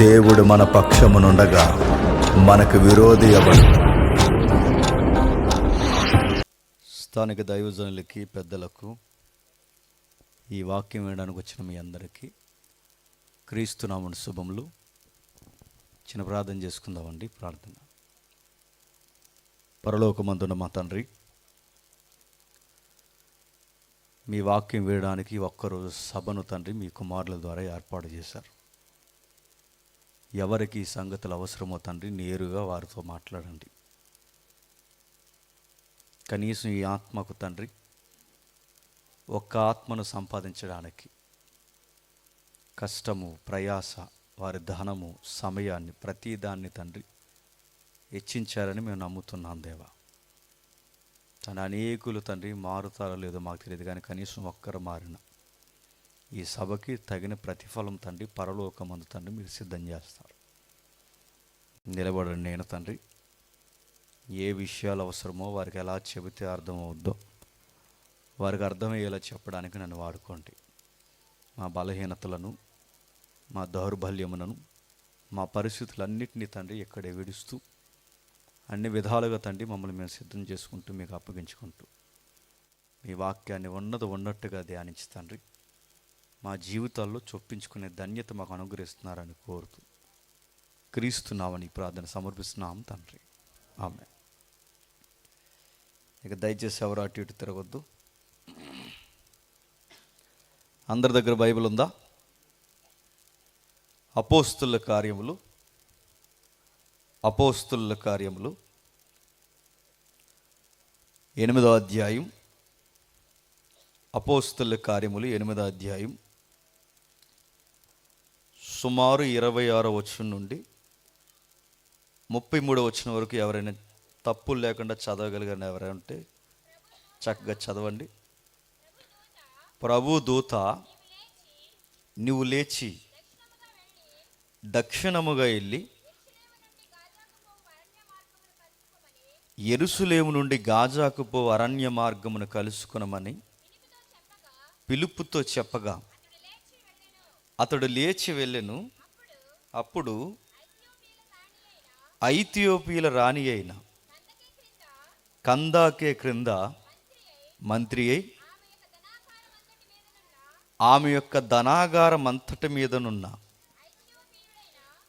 దేవుడు మన పక్షమునుండగా మనకు విరోధి ఎవడు? స్థానిక దైవజనులకి, పెద్దలకు, ఈ వాక్యం వినడానికి వచ్చిన మీ అందరికీ క్రీస్తునామమున శుభములు. చిన్న ప్రార్థన చేసుకుందామండి. ప్రార్థన. పరలోకమందున్న మా తండ్రి, మీ వాక్యం వినడానికి ఒక్కరోజు సభను తండ్రి మీ కుమారుల ద్వారా ఏర్పాటు చేశారు. ఎవరికి ఈ సంగతులు అవసరమో తండ్రి నేరుగా వారితో మాట్లాడండి. కనీసం ఈ ఆత్మకు తండ్రి ఒక్క ఆత్మను సంపాదించడానికి కష్టము, ప్రయాస, వారి ధనము, సమయాన్ని, ప్రతిదాన్ని తండ్రి హెచ్చించారని మేము నమ్ముతున్నాం దేవా. తన అనేకులు తండ్రి మారుతారో లేదో మాకు తెలియదు, కానీ కనీసం ఒక్కరు మారిన ఈ సభకి తగిన ప్రతిఫలం తండ్రి పరలోకమందు తండ్రి మీరు సిద్ధం చేస్తారు. నిలబడండి. నేను తండ్రి ఏ విషయాలు అవసరమో వారికి ఎలా చెబితే అర్థమవుద్దో వారికి అర్థమయ్యేలా చెప్పడానికి నన్ను వాడుకోండి. మా బలహీనతలను, మా దౌర్బల్యములను, మా పరిస్థితులన్నింటినీ తండ్రి ఎక్కడే విడుస్తూ అన్ని విధాలుగా తండ్రి మమ్మల్ని మేము సిద్ధం చేసుకుంటూ మీకు అప్పగించుకుంటూ మీ వాక్యాన్ని ఉన్నట్టుగా ధ్యానించి తండ్రి మా జీవితాల్లో చొప్పించుకునే ధన్యత మాకు అనుగ్రహిస్తున్నారని కోరుతూ క్రీస్తునామని ప్రార్థన సమర్పిస్తున్నాం తండ్రి. ఆమె. ఇక దయచేసి ఎవరు అటు ఇటు తిరగొద్దు. అందరి దగ్గర బైబిల్ ఉందా? అపోస్తుల కార్యములు 8వ అధ్యాయం. అపోస్తుల కార్యములు 8వ అధ్యాయం సుమారు 26వ వచనం నుండి 33వ వచనం వరకు ఎవరైనా తప్పులు లేకుండా చదవగలిగిన ఎవరైనా ఉంటే చక్కగా చదవండి. ప్రభు దూత నీవు లేచి దక్షిణముగా వెళ్ళి యెరూషలేము నుండి గాజాకు పో అరణ్య మార్గమును కలుసుకునమని పిలుపుతో చెప్పగా అతడు లేచి వెళ్ళెను. అప్పుడు ఐథియోపియల రాణి అయిన కందాకే క్రింద మంత్రి అయి ఆమె యొక్క ధనాగారం అంతటి మీదనున్న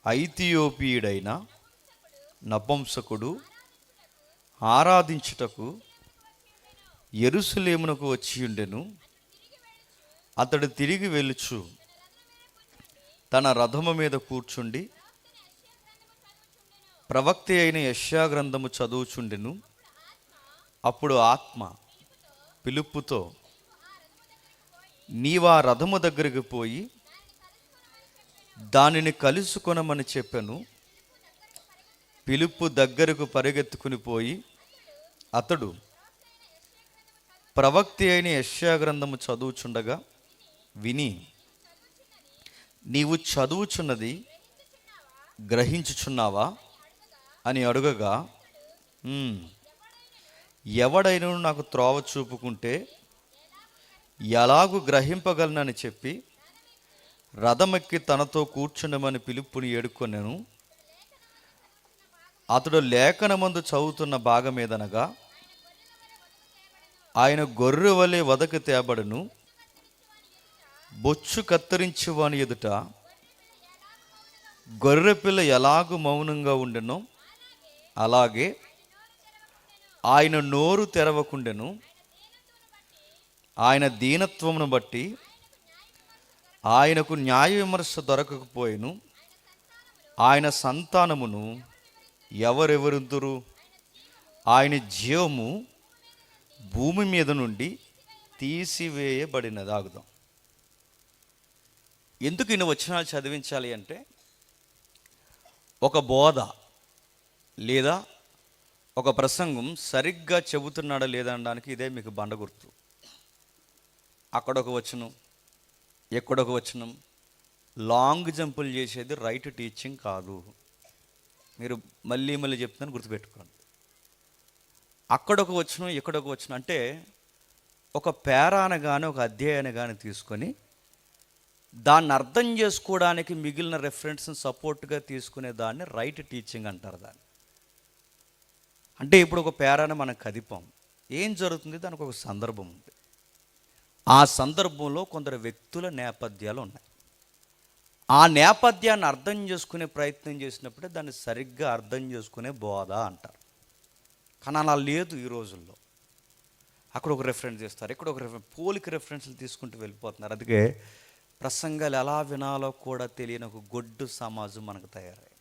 ఐథియోపియుడైన నపుంసకుడు ఆరాధించుటకు యెరూషలేమునకు వచ్చి ఉండెను. అతడు తిరిగి వెళ్ళుచు తన రథము మీద కూర్చుండి ప్రవక్త అయిన యెషయా గ్రంథము చదువుచుండెను. అప్పుడు ఆత్మ పిలుపుతో నీవా రథము దగ్గరికి పోయి దానిని కలుసుకొనమని చెప్పెను. పిలుపు దగ్గరకు పరిగెత్తుకుని పోయి అతడు ప్రవక్త అయిన యెషయా గ్రంథము చదువుచుండగా విని నీవు చదువుచున్నది గ్రహించుచున్నావా అని అడుగగా ఎవడైనా నాకు త్రోవ చూపుకుంటే ఎలాగూ గ్రహింపగలనని చెప్పి రథమెక్కి తనతో కూర్చుండమని పిలుపుని ఏడుకొనెను. అతడు లేఖనమందు చదువుతున్న భాగమేదనగా ఆయన గొర్రె వలె వదకు తేబడును. బొచ్చు కత్తిరించి వాని ఎదుట గొర్రెపిల్ల ఎలాగూ మౌనంగా ఉండెనో అలాగే ఆయన నోరు తెరవకుండెను. ఆయన దీనత్వమును బట్టి ఆయనకు న్యాయ విమర్శ దొరకకపోయెను. ఆయన సంతానమును ఎవరెవరుదురు? ఆయన జీవము భూమి మీద నుండి తీసివేయబడినదాగుదాం. ఎందుకు ఇన్ని వచనాలు చదివించాలి అంటే ఒక బోధ లేదా ఒక ప్రసంగం సరిగ్గా చెబుతున్నాడా లేదా అనడానికి ఇదే మీకు బండ గుర్తు. అక్కడొక వచనం, ఎక్కడొక వచనం, లాంగ్ జంపులు చేసేది రైట్ టీచింగ్ కాదు. మీరు మళ్ళీ చెప్తాను, గుర్తుపెట్టుకోండి. అక్కడొక వచనం, ఎక్కడొక వచనం, అంటే ఒక పేరాను కానీ ఒక అధ్యాయాన్ని కానీ తీసుకొని దాన్ని అర్థం చేసుకోవడానికి మిగిలిన రెఫరెన్స్ని సపోర్ట్గా తీసుకునే దాన్ని రైట్ టీచింగ్ అంటారు దాన్ని. అంటే ఇప్పుడు ఒక పేరాన్ని మనం కదిపాం, ఏం జరుగుతుంది, దానికి ఒక సందర్భం ఉంది. ఆ సందర్భంలో కొందరు వ్యక్తుల నేపథ్యాలు ఉన్నాయి. ఆ నేపథ్యాన్ని అర్థం చేసుకునే ప్రయత్నం చేసినప్పుడే దాన్ని సరిగ్గా అర్థం చేసుకునే బోధ అంటారు. కానీ అలా లేదు ఈ రోజుల్లో. అక్కడ ఒక రెఫరెన్స్ చేస్తారు, ఇక్కడ ఒక పోలిక రెఫరెన్స్లు తీసుకుంటూ వెళ్ళిపోతున్నారు. అందుకే ప్రసంగాలు ఎలా వినాలో కూడా తెలియని ఒక గొడ్డు సమాజం మనకు తయారయ్యింది.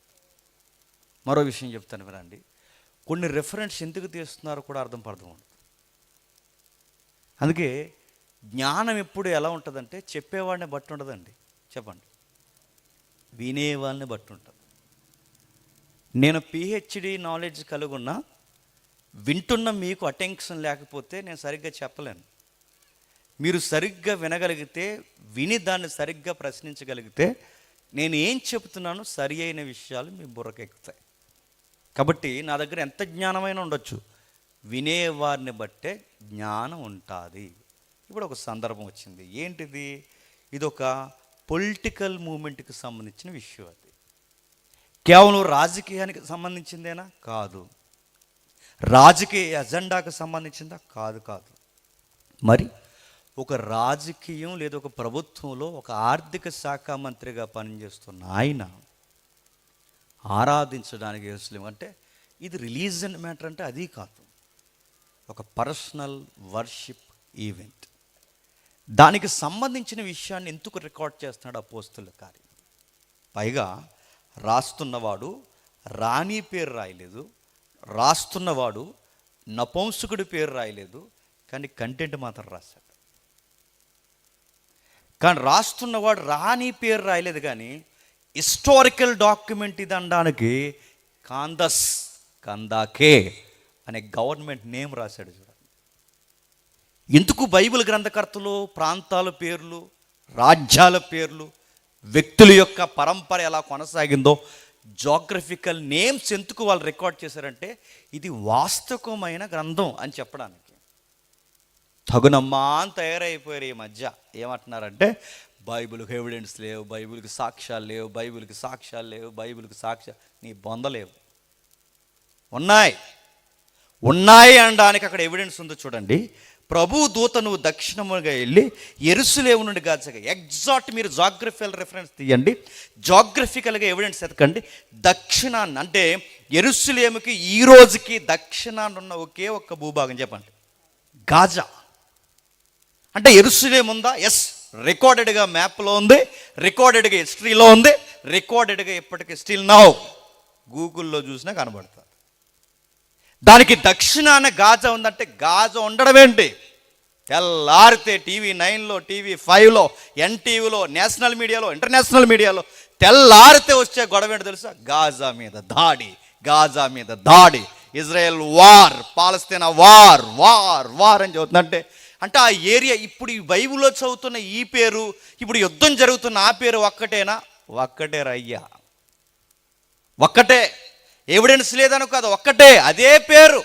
మరో విషయం చెప్తాను వినండి. కొన్ని రెఫరెన్స్ ఎందుకు తీస్తున్నారో కూడా అర్థం ఉండదు. అందుకే జ్ఞానం ఎప్పుడు ఎలా ఉంటుందంటే చెప్పేవాడిని బట్టి ఉండదండి, చెప్పండి, వినేవాళ్ళని బట్టి ఉంటుంది. నేను పిహెచ్డి నాలెడ్జ్ కలిగి ఉన్నా, వింటున్న మీకు అటెన్షన్ లేకపోతే నేను సరిగ్గా చెప్పలేను. మీరు సరిగ్గా వినగలిగితే, విని దాన్ని సరిగ్గా ప్రశ్నించగలిగితే నేను ఏం చెబుతున్నానో సరి అయిన విషయాలు మీ బుర్రకెక్కుతాయి. కాబట్టి నా దగ్గర ఎంత జ్ఞానమైనా ఉండొచ్చు, వినేవారిని బట్టే జ్ఞానం ఉంటుంది. ఇప్పుడు ఒక సందర్భం వచ్చింది. ఏంటిది? ఇదొక పొలిటికల్ మూమెంట్కి సంబంధించిన విషయం. అది కేవలం రాజకీయానికి సంబంధించిందేనా? కాదు. రాజకీయ ఎజెండాకు సంబంధించిందా? కాదు. మరి ఒక రాజకీయం లేదా ఒక ప్రభుత్వంలో ఒక ఆర్థిక శాఖ మంత్రిగా పనిచేస్తున్న ఆయన ఆరాధించడానికి యేసులేం అంటే ఇది రిలీజియన్ మ్యాటర్ అంటే అది కాదు, ఒక పర్సనల్ వర్షిప్ ఈవెంట్. దానికి సంబంధించిన విషయాన్ని ఎందుకు రికార్డ్ చేస్తున్నాడు అపోస్తుల కార్యం? పైగా రాస్తున్నవాడు రాణి పేరు రాయలేదు, రాస్తున్నవాడు నపుంసకుడి పేరు రాయలేదు, కానీ కంటెంట్ మాత్రం రాశాడు. కానీ రాస్తున్నవాడు రాణి పేరు రాయలేదు, కానీ హిస్టారికల్ డాక్యుమెంట్ ఇది అనడానికి కందాకే అనే గవర్నమెంట్ నేమ్ రాశాడు. చూడండి, ఎందుకు బైబిల్ గ్రంథకర్తలు ప్రాంతాల పేర్లు, రాజ్యాల పేర్లు, వ్యక్తుల యొక్క పరంపర ఎలా కొనసాగిందో జోగ్రఫికల్ నేమ్స్ ఎందుకు వాళ్ళు రికార్డ్ చేశారంటే ఇది వాస్తవమైన గ్రంథం అని చెప్పడానికి. తగునమ్మా అని తయారైపోయారు ఈ మధ్య. ఏమంటున్నారంటే బైబిల్కి ఎవిడెన్స్ లేవు, బైబిల్కి సాక్ష్యాలు లేవు, బైబిల్కి సాక్ష్యాలు లేవు, బైబిల్కి సాక్ష్యాలు. నీ బొందలేవు, ఉన్నాయి అనడానికి అక్కడ ఎవిడెన్స్ ఉందో చూడండి. ప్రభు దూత నువ్వు దక్షిణముగా వెళ్ళి యెరూషలేము నుండి గాజగా, ఎగ్జాక్ట్ మీరు జాగ్రఫికల్ రెఫరెన్స్ తీయండి, జాగ్రఫికల్గా ఎవిడెన్స్ ఎతకండి. దక్షిణాన్ని అంటే యెరూషలేముకి ఈ రోజుకి దక్షిణాన్ని ఉన్న ఒకే ఒక్క భూభాగం చెప్పండి, గాజా. అంటే యెరూషలేము ఉందా? ఎస్, రికార్డెడ్గా మ్యాప్లో ఉంది, రికార్డెడ్గా హిస్టరీలో ఉంది, రికార్డెడ్గా ఇప్పటికీ స్టిల్ నౌ గూగుల్లో చూసినా కనబడుతుంది. దానికి దక్షిణాన గాజా ఉందంటే గాజా ఉండడం ఏంటి? తెల్లారితే టీవీ 9లో, టీవీ 5లో, ఎన్టీవీలో, నేషనల్ మీడియాలో, ఇంటర్నేషనల్ మీడియాలో తెల్లారితే వచ్చే గొడవ ఏంటో తెలుసా? గాజా మీద దాడి, ఇజ్రాయెల్ వార్, పాలస్తీనా వార్ అని చదువుతుందంటే అంటే ఆ ఏరియా ఇప్పుడు ఈ బైబిల్లో చదువుతున్న ఈ పేరు, ఇప్పుడు యుద్ధం జరుగుతున్న ఆ పేరు ఒక్కటేనా? ఒక్కటే రయ్యా, ఒక్కటే. ఎవిడెన్స్ లేదను కాదు, ఒక్కటే, అదే పేరు.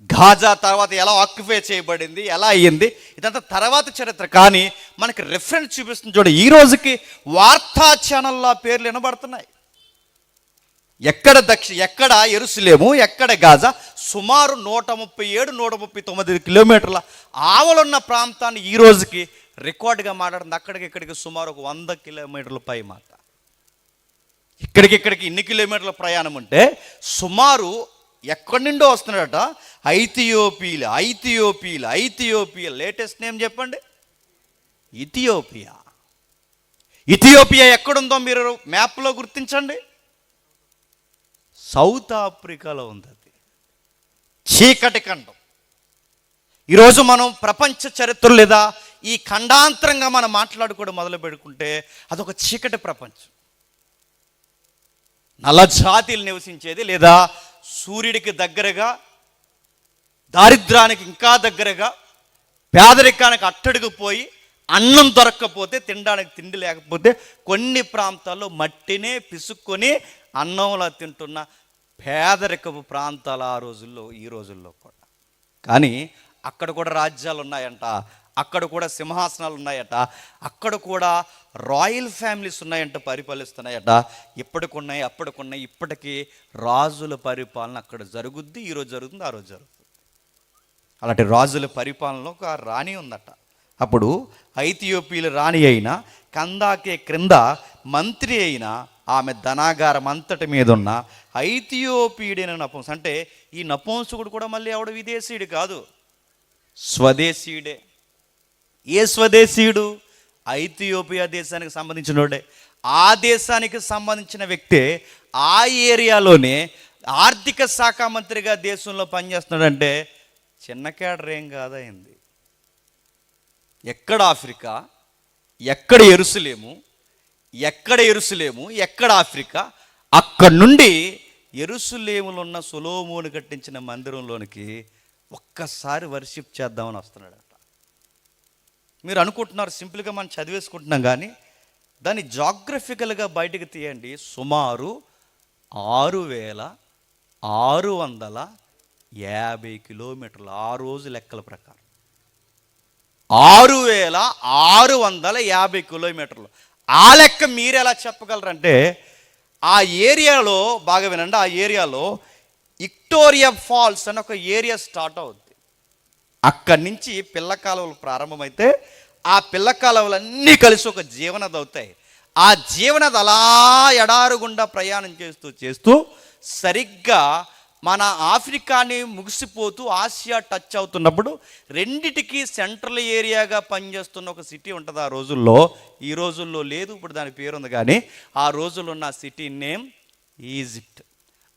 గాజా తర్వాత ఎలా ఆక్యుపై చేయబడింది, ఎలా అయ్యింది, ఇదంతా తర్వాత చరిత్ర. కానీ మనకి రెఫరెన్స్ చూపిస్తుంది చూడండి. ఈ రోజుకి వార్తా ఛానల్లో పేర్లు వినబడుతున్నాయి. ఎక్కడ యెరూషలేము, ఎక్కడ గాజా, సుమారు 137-139 కిలోమీటర్ల ఆవలున్న ప్రాంతాన్ని ఈ రోజుకి రికార్డుగా మాట్లాడుతుంది. అక్కడికి ఇక్కడికి సుమారు ఒక 100 కిలోమీటర్ల పై మాట. ఇక్కడికి ఇన్ని కిలోమీటర్ల ప్రయాణం ఉంటే సుమారు ఎక్కడి నుండో వస్తున్నాడట. ఐథియోపియా లేటెస్ట్ నేమ్ చెప్పండి, ఇథియోపియా ఎక్కడుందో మీరు మ్యాప్లో గుర్తించండి. సౌత్ ఆఫ్రికాలో ఉంది. అది చీకటి ఖండం. ఈరోజు మనం ప్రపంచ చరిత్ర లేదా ఈ ఖండాంతరంగా మనం మాట్లాడుకోవడం మొదలు పెట్టుకుంటే అదొక చీకటి ప్రపంచం. నల్ల జాతిలు నివసించేది, లేదా సూర్యుడికి దగ్గరగా, దారిద్రానికి ఇంకా దగ్గరగా, పేదరికానికి అట్టడుగు పోయి అన్నం దొరక్కపోతే, తినడానికి తిండి లేకపోతే కొన్ని ప్రాంతాల్లో మట్టినే పిసుక్కొని అన్నంలా తింటున్న పేదరికపు ప్రాంతాలు ఆ రోజుల్లో, ఈ రోజుల్లో కూడా. కానీ అక్కడ కూడా రాజ్యాలు ఉన్నాయంట. అక్కడ కూడా సింహాసనాలు ఉన్నాయట, అక్కడ కూడా రాయల్ ఫ్యామిలీస్ ఉన్నాయంట, పరిపాలిస్తున్నాయట. ఇప్పటికున్నాయి, అప్పటికున్నాయి, ఇప్పటికీ రాజుల పరిపాలన అక్కడ జరుగుద్ది. ఈరోజు జరుగుతుంది, ఆ రోజు జరుగుతుంది. అలాంటి రాజుల పరిపాలనలో ఒక రాణి ఉందట. అప్పుడు ఐథియోపియల రాణి అయిన కందాకే క్రింద మంత్రి అయిన ఆమె ధనాగారం అంతటి మీద ఉన్న ఐథియోపియుడైన నపుంస, అంటే ఈ నపుంసకుడు కూడా మళ్ళీ ఎవడు విదేశీయుడు కాదు, స్వదేశీయుడే. ఏ స్వదేశీయుడు? ఐథియోపియా దేశానికి సంబంధించినోడే. ఆ దేశానికి సంబంధించిన వ్యక్తే ఆ ఏరియాలోనే ఆర్థిక శాఖ మంత్రిగా దేశంలో పనిచేస్తున్నాడంటే చిన్న కేడర్ ఏం కాదైంది. ఎక్కడ ఆఫ్రికా, ఎక్కడ ఎరుసలేము, ఎక్కడ ఆఫ్రికా, అక్కడి నుండి ఎరుసలేములో ఉన్న సొలొమోను కట్టించిన మందిరంలోనికి ఒక్కసారి వర్షిప్ చేద్దామని వస్తున్నాడట. మీరు అనుకుంటున్నారు సింపుల్గా మనం చదివేసుకుంటున్నాం, కానీ దాన్ని జాగ్రఫికల్గా బయటకు తీయండి. సుమారు 6,650 కిలోమీటర్లు ఆ రోజు లెక్కల ప్రకారం. 6,650 కిలోమీటర్లు. ఆ లెక్క మీరు ఎలా చెప్పగలరంటే, ఆ ఏరియాలో బాగా వినండి, ఆ ఏరియాలో విక్టోరియా ఫాల్స్ అని ఒక ఏరియా స్టార్ట్ అవుద్ది. అక్కడి నుంచి పిల్ల కాలువలు ప్రారంభమైతే ఆ పిల్ల కాలువలన్నీ కలిసి ఒక జీవనది అవుతాయి. ఆ జీవనది అలా ఎడారు గుండా ప్రయాణం చేస్తూ సరిగ్గా మన ఆఫ్రికాని ముగిసిపోతూ ఆసియా టచ్ అవుతున్నప్పుడు రెండిటికి సెంట్రల్ ఏరియాగా పనిచేస్తున్న ఒక సిటీ ఉంటుంది ఆ రోజుల్లో. ఈ రోజుల్లో లేదు, ఇప్పుడు దాని పేరు ఉంది, కానీ ఆ రోజుల్లో ఉన్న సిటీ నేమ్ ఈజిప్ట్.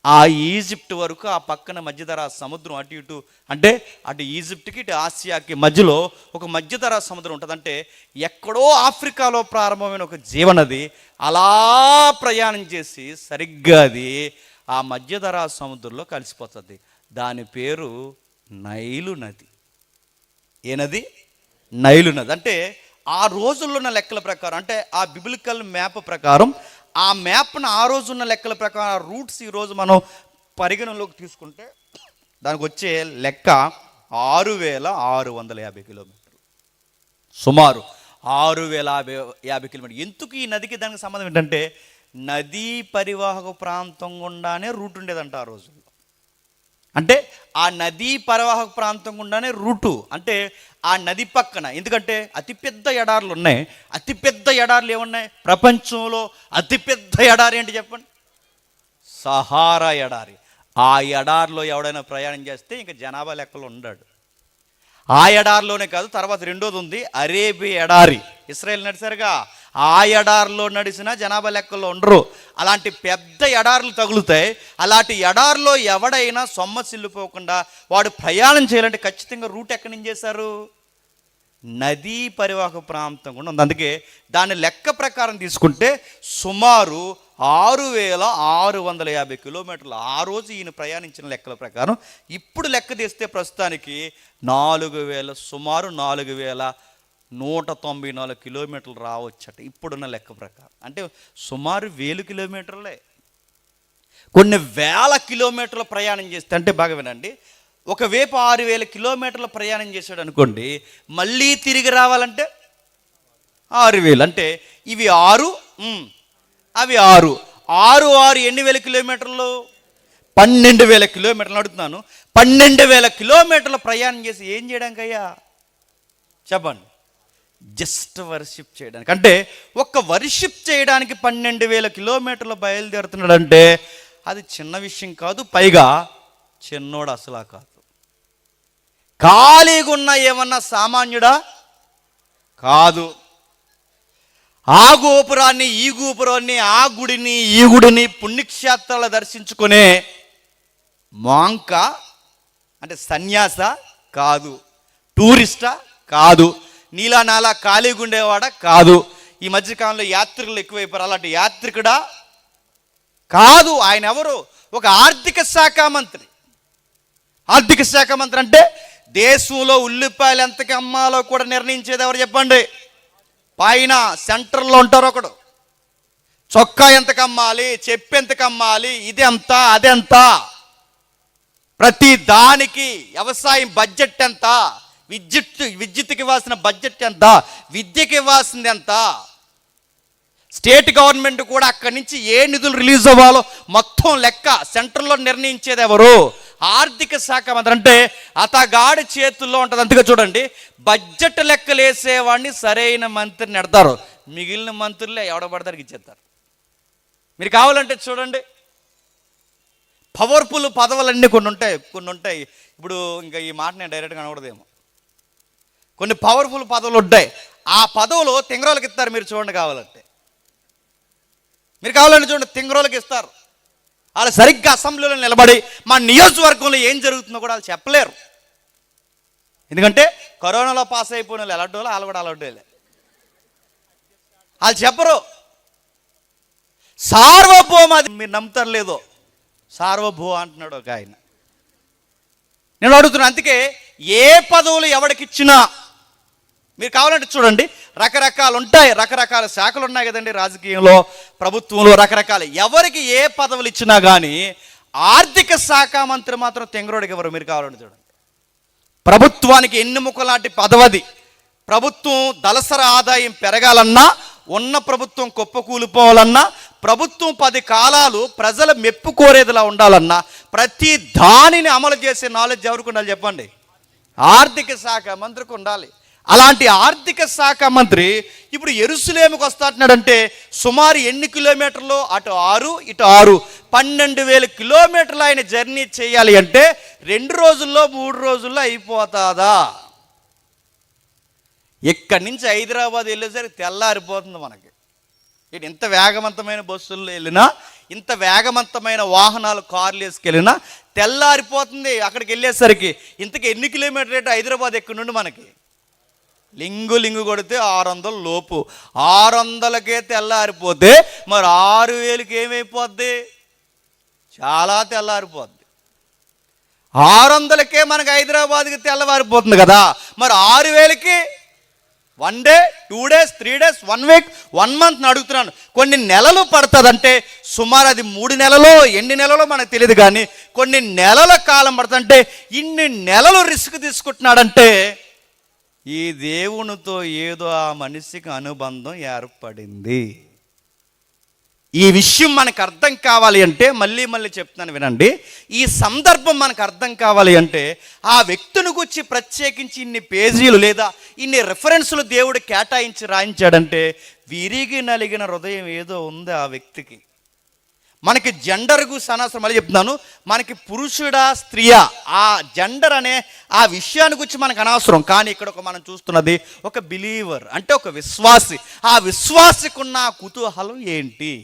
ఆ ఈజిప్ట్ వరకు ఆ పక్కన మధ్యధరా సముద్రం, అటు ఇటు అంటే అటు ఈజిప్ట్కి ఇటు ఆసియాకి మధ్యలో ఒక మధ్యధరా సముద్రం ఉంటుంది. అంటే ఎక్కడో ఆఫ్రికాలో ప్రారంభమైన ఒక జీవనది అలా ప్రయాణం చేసి సరిగ్గా అది ఆ మధ్యధరా సముద్రంలో కలిసిపోతుంది. దాని పేరు నైలు నది. ఏ నది? నైలు నది. అంటే ఆ రోజుల్లో ఉన్న లెక్కల ప్రకారం, అంటే ఆ బిబిలికల్ మ్యాప్ ప్రకారం, ఆ మ్యాప్ను ఆ రోజున్న లెక్కల ప్రకారం ఆ రూట్స్ ఈరోజు మనం పరిగణలోకి తీసుకుంటే దానికి వచ్చే లెక్క 6,650 కిలోమీటర్లు. సుమారు 6,050 కిలోమీటర్లు. ఎందుకు ఈ నదికి దానికి సంబంధం ఏంటంటే, నదీ పరివాహక ప్రాంతం గుండానే రూట్ ఉండేదంట ఆ రోజుల్లో. అంటే ఆ నదీ పరివాహక ప్రాంతం గుండానే రూటు, అంటే ఆ నది పక్కన. ఎందుకంటే అతిపెద్ద ఎడార్లు ఉన్నాయి. అతిపెద్ద ఎడార్లు ఏమున్నాయి ప్రపంచంలో? అతిపెద్ద ఎడారి ఏంటి చెప్పండి? సహారా ఎడారి. ఆ ఎడారిలో ఎవడైనా ప్రయాణం చేస్తే ఇంకా జనాభా లెక్కలు ఉండడు. ఆ ఎడారిలోనే కాదు, తర్వాత రెండోది ఉంది అరేబియా ఎడారి. ఇస్రాయేల్ నడిచారుగా, ఆ ఎడారిలో నడిచిన జనాభా లెక్కల్లో ఉండరు. అలాంటి పెద్ద ఎడార్లు తగులుతాయి. అలాంటి ఎడారిలో ఎవడైనా సొమ్మసిల్లిపోకుండా వాడు ప్రయాణం చేయాలంటే ఖచ్చితంగా రూట్ ఎక్కడి నుంచి చేశారు? నదీ పరివాహక ప్రాంతం కూడా ఉంది. అందుకే దాని లెక్క ప్రకారం తీసుకుంటే సుమారు 6,650 కిలోమీటర్లు ఆ రోజు ఈయన ప్రయాణించిన లెక్కల ప్రకారం. ఇప్పుడు లెక్క తీస్తే ప్రస్తుతానికి సుమారు 4,194 కిలోమీటర్లు రావచ్చట ఇప్పుడున్న లెక్క ప్రకారం. అంటే సుమారు 1,000 కిలోమీటర్లే. కొన్ని వేల కిలోమీటర్ల ప్రయాణం చేస్తే, అంటే బాగా వినండి, ఒకవైపు 6,000 కిలోమీటర్ల ప్రయాణం చేశాడు అనుకోండి, మళ్ళీ తిరిగి రావాలంటే 6,000. అంటే ఇవి 6, అవి 6, 6 ఎన్ని వేల కిలోమీటర్లు? 12,000 కిలోమీటర్లు. అడుగుతున్నాను, 12,000 కిలోమీటర్ల ప్రయాణం చేసి ఏం చేయడానికి అయ్యా చెప్పండి? జస్ట్ వర్షిప్ చేయడానికి. అంటే ఒక్క వర్షిప్ చేయడానికి 12,000 కిలోమీటర్లు బయలుదేరుతున్నాడంటే అది చిన్న విషయం కాదు. పైగా చిన్నోడు అసలా కాదు. ఖాళీగా ఉన్న ఏమన్నా సామాన్యుడా? కాదు. ఆ గోపురాన్ని, ఈ గోపురాన్ని, ఆ గుడిని, ఈ గుడిని, పుణ్యక్షేత్రాలు దర్శించుకునే మాంక అంటే సన్యాస కాదు. టూరిస్టా? కాదు. నీలా నాలా ఖాళీగా ఉండేవాడా? కాదు. ఈ మధ్యకాలంలో యాత్రికులు ఎక్కువైపోయారు. అలాంటి యాత్రికుడా? కాదు. ఆయన ఎవరు? ఒక ఆర్థిక శాఖ మంత్రి. ఆర్థిక శాఖ మంత్రి అంటే దేశంలో ఉల్లిపాయలు ఎంతకి అమ్మాలో కూడా నిర్ణయించేది ఎవరు చెప్పండి? పైన సెంటర్లో ఉంటారు ఒకడు. చొక్కా ఎంతకు అమ్మాలి, చెప్పు ఎంతకు అమ్మాలి, ఇది ఎంత, అదెంత, ప్రతి దానికి వ్యవసాయం బడ్జెట్ ఎంత, విద్యుత్కి ఇవ్వాల్సిన బడ్జెట్ ఎంత, విద్యకి ఇవ్వాల్సింది ఎంత, స్టేట్ గవర్నమెంట్ కూడా అక్కడి నుంచి ఏ నిధులు రిలీజ్ అవ్వాలో మొత్తం లెక్క సెంట్రల్లో నిర్ణయించేది ఎవరు? ఆర్థిక శాఖ మంత్రి. అంటే అతగాడి చేతుల్లో ఉంటుంది. అందుకే చూడండి, బడ్జెట్ లెక్కలు వేసేవాడిని సరైన మంత్రిని నెడతారు, మిగిలిన మంత్రులే ఎవడబడతారికి ఇచ్చేస్తారు. మీరు కావాలంటే చూడండి, పవర్ఫుల్ పదవులన్నీ కొన్ని ఉంటాయి. ఇప్పుడు ఇంకా ఈ మాట నేను డైరెక్ట్గా అనకూడదేమో, కొన్ని పవర్ఫుల్ పదవులు ఉంటాయి. ఆ పదవులు తింగరోళ్ళకి ఇస్తారు. మీరు చూడండి, కావాలంటే చూడండి, తింగరోళ్ళకి ఇస్తారు. వాళ్ళు సరిగ్గా అసెంబ్లీలో నిలబడి మా నియోజకవర్గంలో ఏం జరుగుతుందో కూడా వాళ్ళు చెప్పలేరు. ఎందుకంటే కరోనాలో పాస్ అయిపోయిన వాళ్ళు ఎలాంటి వాళ్ళు, వాళ్ళు కూడా అలాంటి వాళ్ళే. వాళ్ళు చెప్పరు. సార్వభౌమ, అది మీరు నమ్ముతారు లేదో, సార్వభౌమ అంటున్నాడు ఒక ఆయన. నేను అడుగుతున్నాను, అందుకే ఏ పదవులు ఎవరికిచ్చినా మీరు కావాలంటే చూడండి, రకరకాలు ఉంటాయి, రకరకాల శాఖలు ఉన్నాయి కదండి రాజకీయంలో, ప్రభుత్వంలో రకరకాల. ఎవరికి ఏ పదవులు ఇచ్చినా కానీ ఆర్థిక శాఖ మంత్రి మాత్రం తెంగరోడికి ఎవరు? మీరు కావాలంటే చూడండి. ప్రభుత్వానికి ఎన్నుముక లాంటి పదవది. ప్రభుత్వం దళసర ఆదాయం పెరగాలన్నా, ఉన్న ప్రభుత్వం కుప్పకూలిపోవాలన్నా, ప్రభుత్వం 10 కాలాలు ప్రజల మెప్పు కోరేదిలా ఉండాలన్నా, ప్రతి దానిని అమలు చేసే నాలెడ్జ్ ఎవరికి ఉండాలి చెప్పండి? ఆర్థిక శాఖ మంత్రికి ఉండాలి. అలాంటి ఆర్థిక శాఖ మంత్రి ఇప్పుడు యెరూషలేముకు వస్తాడంటే సుమారు ఎన్ని కిలోమీటర్లు? అటు 6 ఇటు 6, 12,000 కిలోమీటర్లు ఆయన జర్నీ చేయాలి అంటే 2 రోజుల్లో 3 రోజుల్లో అయిపోతుందా? ఇక్కడి నుంచి హైదరాబాద్ వెళ్ళేసరికి తెల్లారిపోతుంది మనకి. ఇంత వేగవంతమైన బస్సుల్లో వెళ్ళినా, ఇంత వేగవంతమైన వాహనాలు కార్లు వేసుకెళ్ళినా తెల్లారిపోతుంది. అక్కడికి వెళ్ళేసరికి ఇంతకు ఎన్ని కిలోమీటర్ అంటే హైదరాబాద్ ఎక్కడి నుండి మనకి లింగు కొడితే 600 లోపు. 600కే తెల్లారిపోతే మరి 6,000కి ఏమైపోద్ది? చాలా తెల్లారిపోద్ది. 600కే మనకి హైదరాబాద్కి తెల్లవారిపోతుంది కదా, మరి 6,000కి 1 day, 2 days, 3 days, 1 week, 1 month అడుగుతున్నాను. కొన్ని నెలలు పడుతుందంటే సుమారు అది 3 నెలలో, ఎన్ని నెలలో మనకు తెలియదు, కానీ కొన్ని నెలల కాలం పడుతుందంటే ఇన్ని నెలలు రిస్క్ తీసుకుంటున్నాడంటే ఈ దేవునితో ఏదో ఆ మనిషికి అనుబంధం ఏర్పడింది. ఈ విషయం మనకు అర్థం కావాలి అంటే మళ్ళీ చెప్తున్నాను వినండి. ఈ సందర్భం మనకు అర్థం కావాలి అంటే ఆ వ్యక్తిని గురించి ప్రత్యేకించి ఇన్ని పేజీలు లేదా ఇన్ని రెఫరెన్సులు దేవుడు కేటాయించి రాయించాడంటే విరిగి నలిగిన హృదయం ఏదో ఉంది ఆ వ్యక్తికి. మనకి జెండర్కు సనాసనం మళ్ళీ చెప్తున్నాను, మనకి పురుషుడా స్త్రీయా ఆ జెండర్ అనే ఆ విషయాన్ని గురించి మనకు అనవసరం. కానీ ఇక్కడ మనం చూస్తున్నది ఒక బిలీవర్, అంటే ఒక విశ్వాసి. ఆ విశ్వాసికున్న కుతూహలం ఏంటి?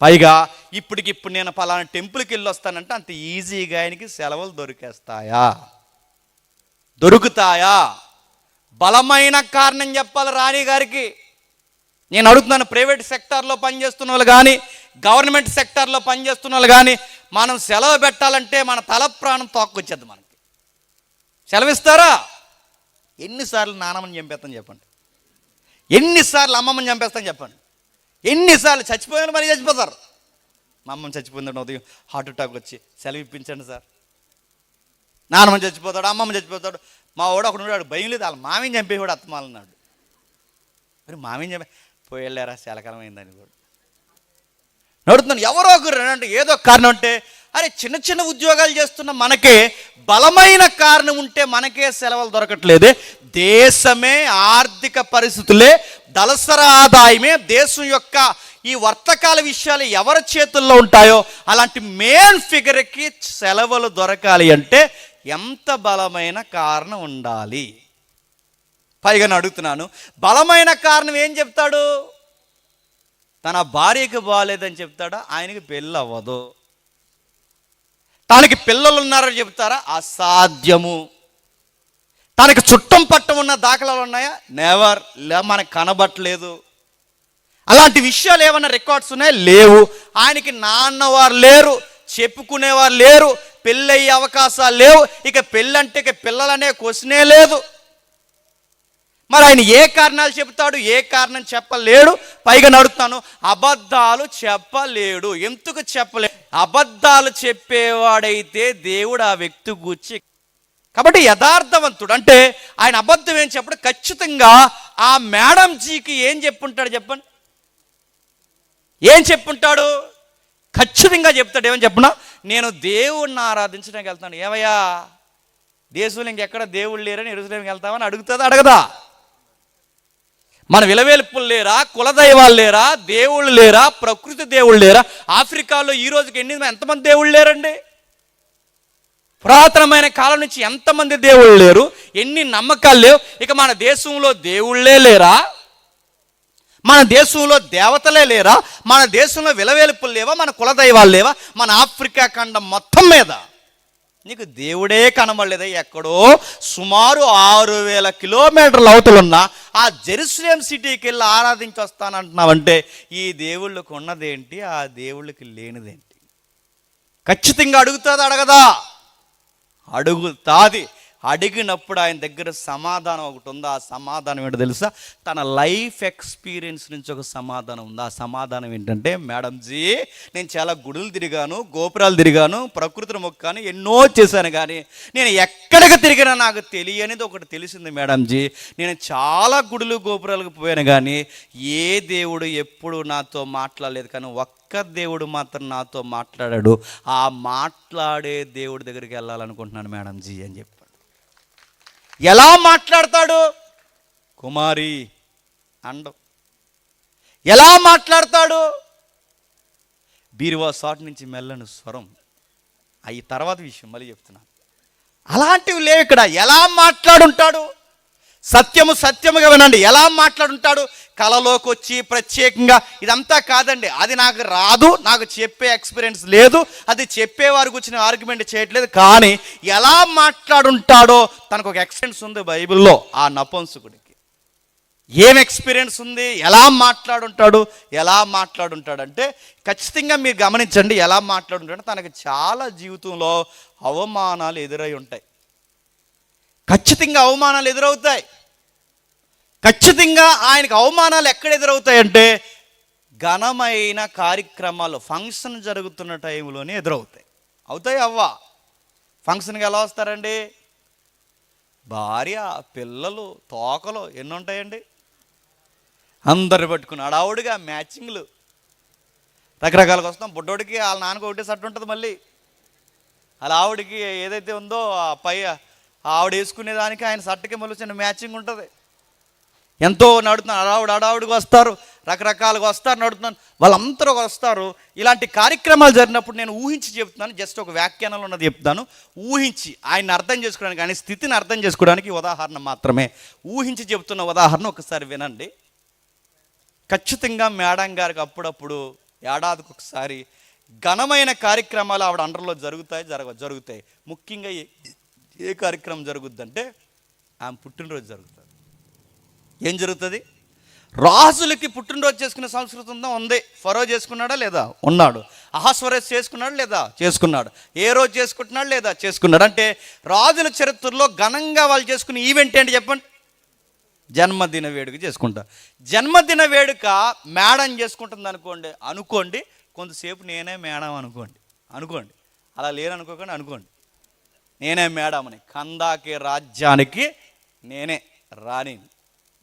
పైగా ఇప్పటికిప్పుడు నేను పలానా టెంపుల్కి వెళ్ళి వస్తానంటే అంత ఈజీగా ఆయనకి సెలవులు దొరుకుతాయా? బలమైన కారణం చెప్పాలి రాణి గారికి. నేను అడుగుతున్నాను, ప్రైవేట్ సెక్టార్లో పనిచేస్తున్న వాళ్ళు కానీ, గవర్నమెంట్ సెక్టార్లో పనిచేస్తున్న వాళ్ళు కానీ, మనం సెలవు పెట్టాలంటే మన తల ప్రాణం తోక్కొచ్చేది. మనకి సెలవిస్తారా? ఎన్నిసార్లు నానమ్మని చంపేస్తాను చెప్పండి, ఎన్నిసార్లు అమ్మమ్మని చంపేస్తాను చెప్పండి, ఎన్నిసార్లు చచ్చిపోయిన మరి చచ్చిపోతారు. మా అమ్మమ్మ చచ్చిపోయిందండి, ఉదయం హార్ట్ అటాక్ వచ్చి సెలవు ఇప్పించండి సార్. నాన్నమ్మ చచ్చిపోతాడు, అమ్మమ్మ చచ్చిపోతాడు. మా వాడు ఒకడు ఉన్నాడు, భయం లేదు, వాళ్ళ మామయ్యని చంపేవాడు అత్తమాలన్నాడు. మరి మామయ్యని చంపే పోయి వెళ్ళారా, శాలకాలం అయిందని కూడా నడుతున్నాను. ఎవరో ఒకరు అంటే ఏదో కారణం అంటే, అరే చిన్న ఉద్యోగాలు చేస్తున్న మనకే బలమైన కారణం ఉంటే మనకే సెలవులు దొరకట్లేదే. దేశమే, ఆర్థిక పరిస్థితులే, దళసర ఆదాయమే, దేశం యొక్క ఈ వర్తకాల విషయాలు ఎవరి చేతుల్లో ఉంటాయో అలాంటి మెయిన్ ఫిగర్కి సెలవులు దొరకాలి అంటే ఎంత బలమైన కారణం ఉండాలి? పైగా అడుగుతున్నాను, బలమైన కారణం ఏం చెప్తాడు? తన భార్యకి బాగాలేదని చెప్తాడా? ఆయనకి పెళ్ళి అవ్వదు. తనకి పిల్లలు ఉన్నారని చెప్తారా? అసాధ్యము. తనకి చుట్టం పట్టం ఉన్న దాఖలాలు ఉన్నాయా? నెవర్. మనకు కనబట్టలేదు. అలాంటి విషయాలు ఏమన్నా రికార్డ్స్ ఉన్నాయా? లేవు. ఆయనకి నాన్నవారు లేరు, చెప్పుకునేవారు లేరు, పెళ్ళయ్యే అవకాశాలు లేవు. ఇక పెళ్ళంటే ఇక పిల్లలనే క్వశ్చనే లేదు. మరి ఆయన ఏ కారణాలు చెప్తాడు? ఏ కారణం చెప్పలేడు. పైగా నడుస్తాను, అబద్ధాలు చెప్పలేడు. ఎందుకు చెప్పలేడు? అబద్ధాలు చెప్పేవాడైతే దేవుడు ఆ వ్యక్తి గూర్చి కాబట్టి యథార్థవంతుడు అంటే ఆయన అబద్ధం ఏం చెప్పడు. ఖచ్చితంగా ఆ మేడం జీకి ఏం చెప్పుంటాడు చెప్పండి, ఏం చెప్పుంటాడు? ఖచ్చితంగా చెప్తాడు. ఏమని చెప్పునా, నేను దేవుణ్ణి ఆరాధించడానికి వెళ్తాను. ఏవయ్యా దేశంలో ఇంకెక్కడ దేవుళ్ళు లేరని యెరూషలేముకి వెళ్తామని అడుగుతుందా, అడగదా? మన విలవేల్పులు లేరా, కులదైవాలు లేరా, దేవుళ్ళు లేరా, ప్రకృతి దేవుళ్ళు లేరా? ఆఫ్రికాలో ఈ రోజుకి ఎంతమంది దేవుళ్ళు లేరండి? పురాతనమైన కాలం నుంచి ఎంతమంది దేవుళ్ళు లేరు, ఎన్ని నమ్మకాలు లేవు. ఇక మన దేశంలో దేవుళ్ళే లేరా? మన దేశంలో దేవతలే లేరా? మన దేశంలో విలవేలుపులు లేవా? మన కులదైవాలు లేవా? మన ఆఫ్రికా ఖండం మొత్తం మీద నీకు దేవుడే కనబడలేదా? ఎక్కడో సుమారు 6,000 కిలోమీటర్ల అవతలున్న ఆ జెరూసలేం సిటీకి వెళ్ళి ఆరాధించి వస్తానంటున్నావంటే ఈ దేవుళ్ళకి ఉన్నదేంటి, ఆ దేవుళ్ళకి లేనిదేంటి? ఖచ్చితంగా అడుగుతుంది, అడగదా? అడుగుతాది. అడిగినప్పుడు ఆయన దగ్గర సమాధానం ఒకటి ఉంది. ఆ సమాధానం ఏంటో తెలుసా? తన లైఫ్ ఎక్స్పీరియన్స్ నుంచి ఒక సమాధానం ఉంది. ఆ సమాధానం ఏంటంటే, మేడంజీ నేను చాలా గుడులు తిరిగాను, గోపురాలు తిరిగాను, ప్రకృతిని మొక్కాను, ఎన్నో చేశాను, కానీ నేను ఎక్కడికి తిరిగినా నాకు తెలియనిది ఒకటి తెలిసింది మేడంజీ. నేను చాలా గుడులు గోపురాలకు పోయాను, కానీ ఏ దేవుడు ఎప్పుడు నాతో మాట్లాడలేదు, కానీ ఒక్క దేవుడు మాత్రం నాతో మాట్లాడాడు. ఆ మాట్లాడే దేవుడి దగ్గరికి వెళ్ళాలనుకుంటున్నాను మేడంజీ అని చెప్పాడు. ఎలా మాట్లాడతాడు? కుమారి అండం. ఎలా మాట్లాడతాడు? బీరువా సాటు నుంచి మెల్లని స్వరం. అవి తర్వాత విషయం, మళ్ళీ చెప్తున్నాను. అలాంటివి లేవు ఇక్కడ. ఎలా మాట్లాడుంటాడు? సత్యము సత్యముగా వినండి. ఎలా మాట్లాడుంటాడు? కలలోకి వచ్చి ప్రత్యేకంగా ఇదంతా కాదండి. అది నాకు రాదు, నాకు చెప్పే ఎక్స్పీరియన్స్ లేదు, అది చెప్పేవారి గురించి నేను ఆర్గ్యుమెంట్ చేయట్లేదు. కానీ ఎలా మాట్లాడుంటాడో తనకు ఒక ఎక్స్పీరియన్స్ ఉంది బైబిల్లో. ఆ నపుంసకుడికి ఏం ఎక్స్పీరియన్స్ ఉంది? ఎలా మాట్లాడుంటాడు? ఎలా మాట్లాడుంటాడంటే ఖచ్చితంగా మీరు గమనించండి. ఎలా మాట్లాడుంటాడు? తనకు చాలా జీవితంలో అవమానాలు ఎదురై ఉంటాయి. ఖచ్చితంగా అవమానాలు ఎదురవుతాయి. ఖచ్చితంగా ఆయనకు అవమానాలు ఎక్కడ ఎదురవుతాయంటే ఘనమైన కార్యక్రమాలు, ఫంక్షన్ జరుగుతున్న టైంలోనే ఎదురవుతాయి. అవుతాయి అవ్వ? ఫంక్షన్కి ఎలా వస్తారండి? భార్య, పిల్లలు, తోకలు ఎన్ని ఉంటాయండి? అందరు పట్టుకుని అడావుడిగా మ్యాచింగ్లు రకరకాలుగా వస్తాం. బుడ్డోడికి వాళ్ళ నాన్నకు ఒకటే షర్ట్ ఉంటుంది, మళ్ళీ అలా ఆవిడికి ఏదైతే ఉందో ఆ పై ఆవిడ వేసుకునేదానికి ఆయన షర్ట్కి మళ్ళీ చిన్న మ్యాచింగ్ ఉంటుంది. ఎంతో నడుతున్నాను, అడావుడికి వస్తారు, రకరకాలుగా వస్తారు, నడుతున్నాను, వాళ్ళందరూ వస్తారు. ఇలాంటి కార్యక్రమాలు జరిగినప్పుడు నేను ఊహించి చెప్తున్నాను, జస్ట్ ఒక వ్యాఖ్యానంలో ఉన్నది చెప్తాను. ఊహించి ఆయన అర్థం చేసుకోవడానికి, ఆయన స్థితిని అర్థం చేసుకోవడానికి ఉదాహరణ మాత్రమే. ఊహించి చెప్తున్న ఉదాహరణ ఒకసారి వినండి. ఖచ్చితంగా మేడం గారికి అప్పుడప్పుడు ఏడాదికి ఒకసారి ఘనమైన కార్యక్రమాలు ఆవిడ అండర్లో జరుగుతాయి. ముఖ్యంగా ఏ కార్యక్రమం జరుగుద్దంటే ఆమె పుట్టినరోజు జరుగుతుంది. ఏం జరుగుతుంది? రాజులకి పుట్టినరోజు చేసుకునే సంస్కృతి ఉంది. ఫరో చేసుకున్నాడా లేదా? ఉన్నాడు. అహస్వరస్ చేసుకున్నాడు లేదా? చేసుకున్నాడు. ఏ రోజు చేసుకుంటున్నాడు లేదా? చేసుకున్నాడు. అంటే రాజుల చరిత్రలో ఘనంగా వాళ్ళు చేసుకునే ఈవెంట్ ఏంటి చెప్పండి? జన్మదిన వేడుక చేసుకుంటారు. జన్మదిన వేడుక మేడం చేసుకుంటుంది అనుకోండి. కొంతసేపు నేనే మేడం అనుకోండి. అలా లేననుకోకండి, అనుకోండి నేనే మేడంని. కందాకి రాజ్యానికి నేనే రాణి.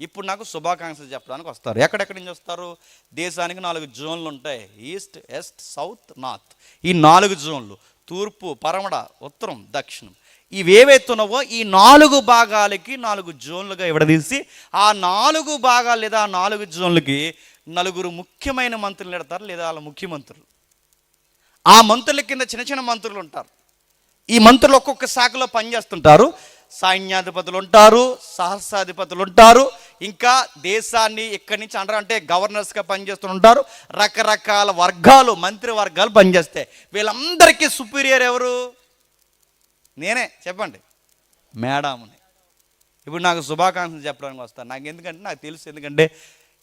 ఇప్పుడు నాకు శుభాకాంక్షలు చెప్పడానికి వస్తారు. ఎక్కడెక్కడి నుంచి వస్తారు? దేశానికి 4 జోన్లు ఉంటాయి. East, west, south, north. ఈ 4 జోన్లు, తూర్పు, పడమర, ఉత్తరం, దక్షిణం. ఇవేవైతున్నావో ఈ 4 భాగాలకి 4 జోన్లుగా విడదీసి ఆ 4 భాగాలు లేదా ఆ 4 జోన్లకి 4 ముఖ్యమైన మంత్రులు పెడతారు, లేదా వాళ్ళ ముఖ్యమంత్రులు. ఆ మంత్రుల కింద చిన్న చిన్న మంత్రులు ఉంటారు. ఈ మంత్రులు ఒక్కొక్క శాఖలో పనిచేస్తుంటారు. సైన్యాధిపతులు ఉంటారు, సహస్రాధిపతులు ఉంటారు, ఇంకా దేశాన్ని ఇక్కడి నుంచి అంటే గవర్నర్స్గా పనిచేస్తుంటారు. రకరకాల వర్గాలు, మంత్రి వర్గాలు పనిచేస్తాయి. వీళ్ళందరికీ సుపీరియర్ ఎవరు? నేనే. చెప్పండి, మేడంని. ఇప్పుడు నాకు శుభాకాంక్షలు చెప్పడానికి వస్తాను. నాకు తెలుసు. ఎందుకంటే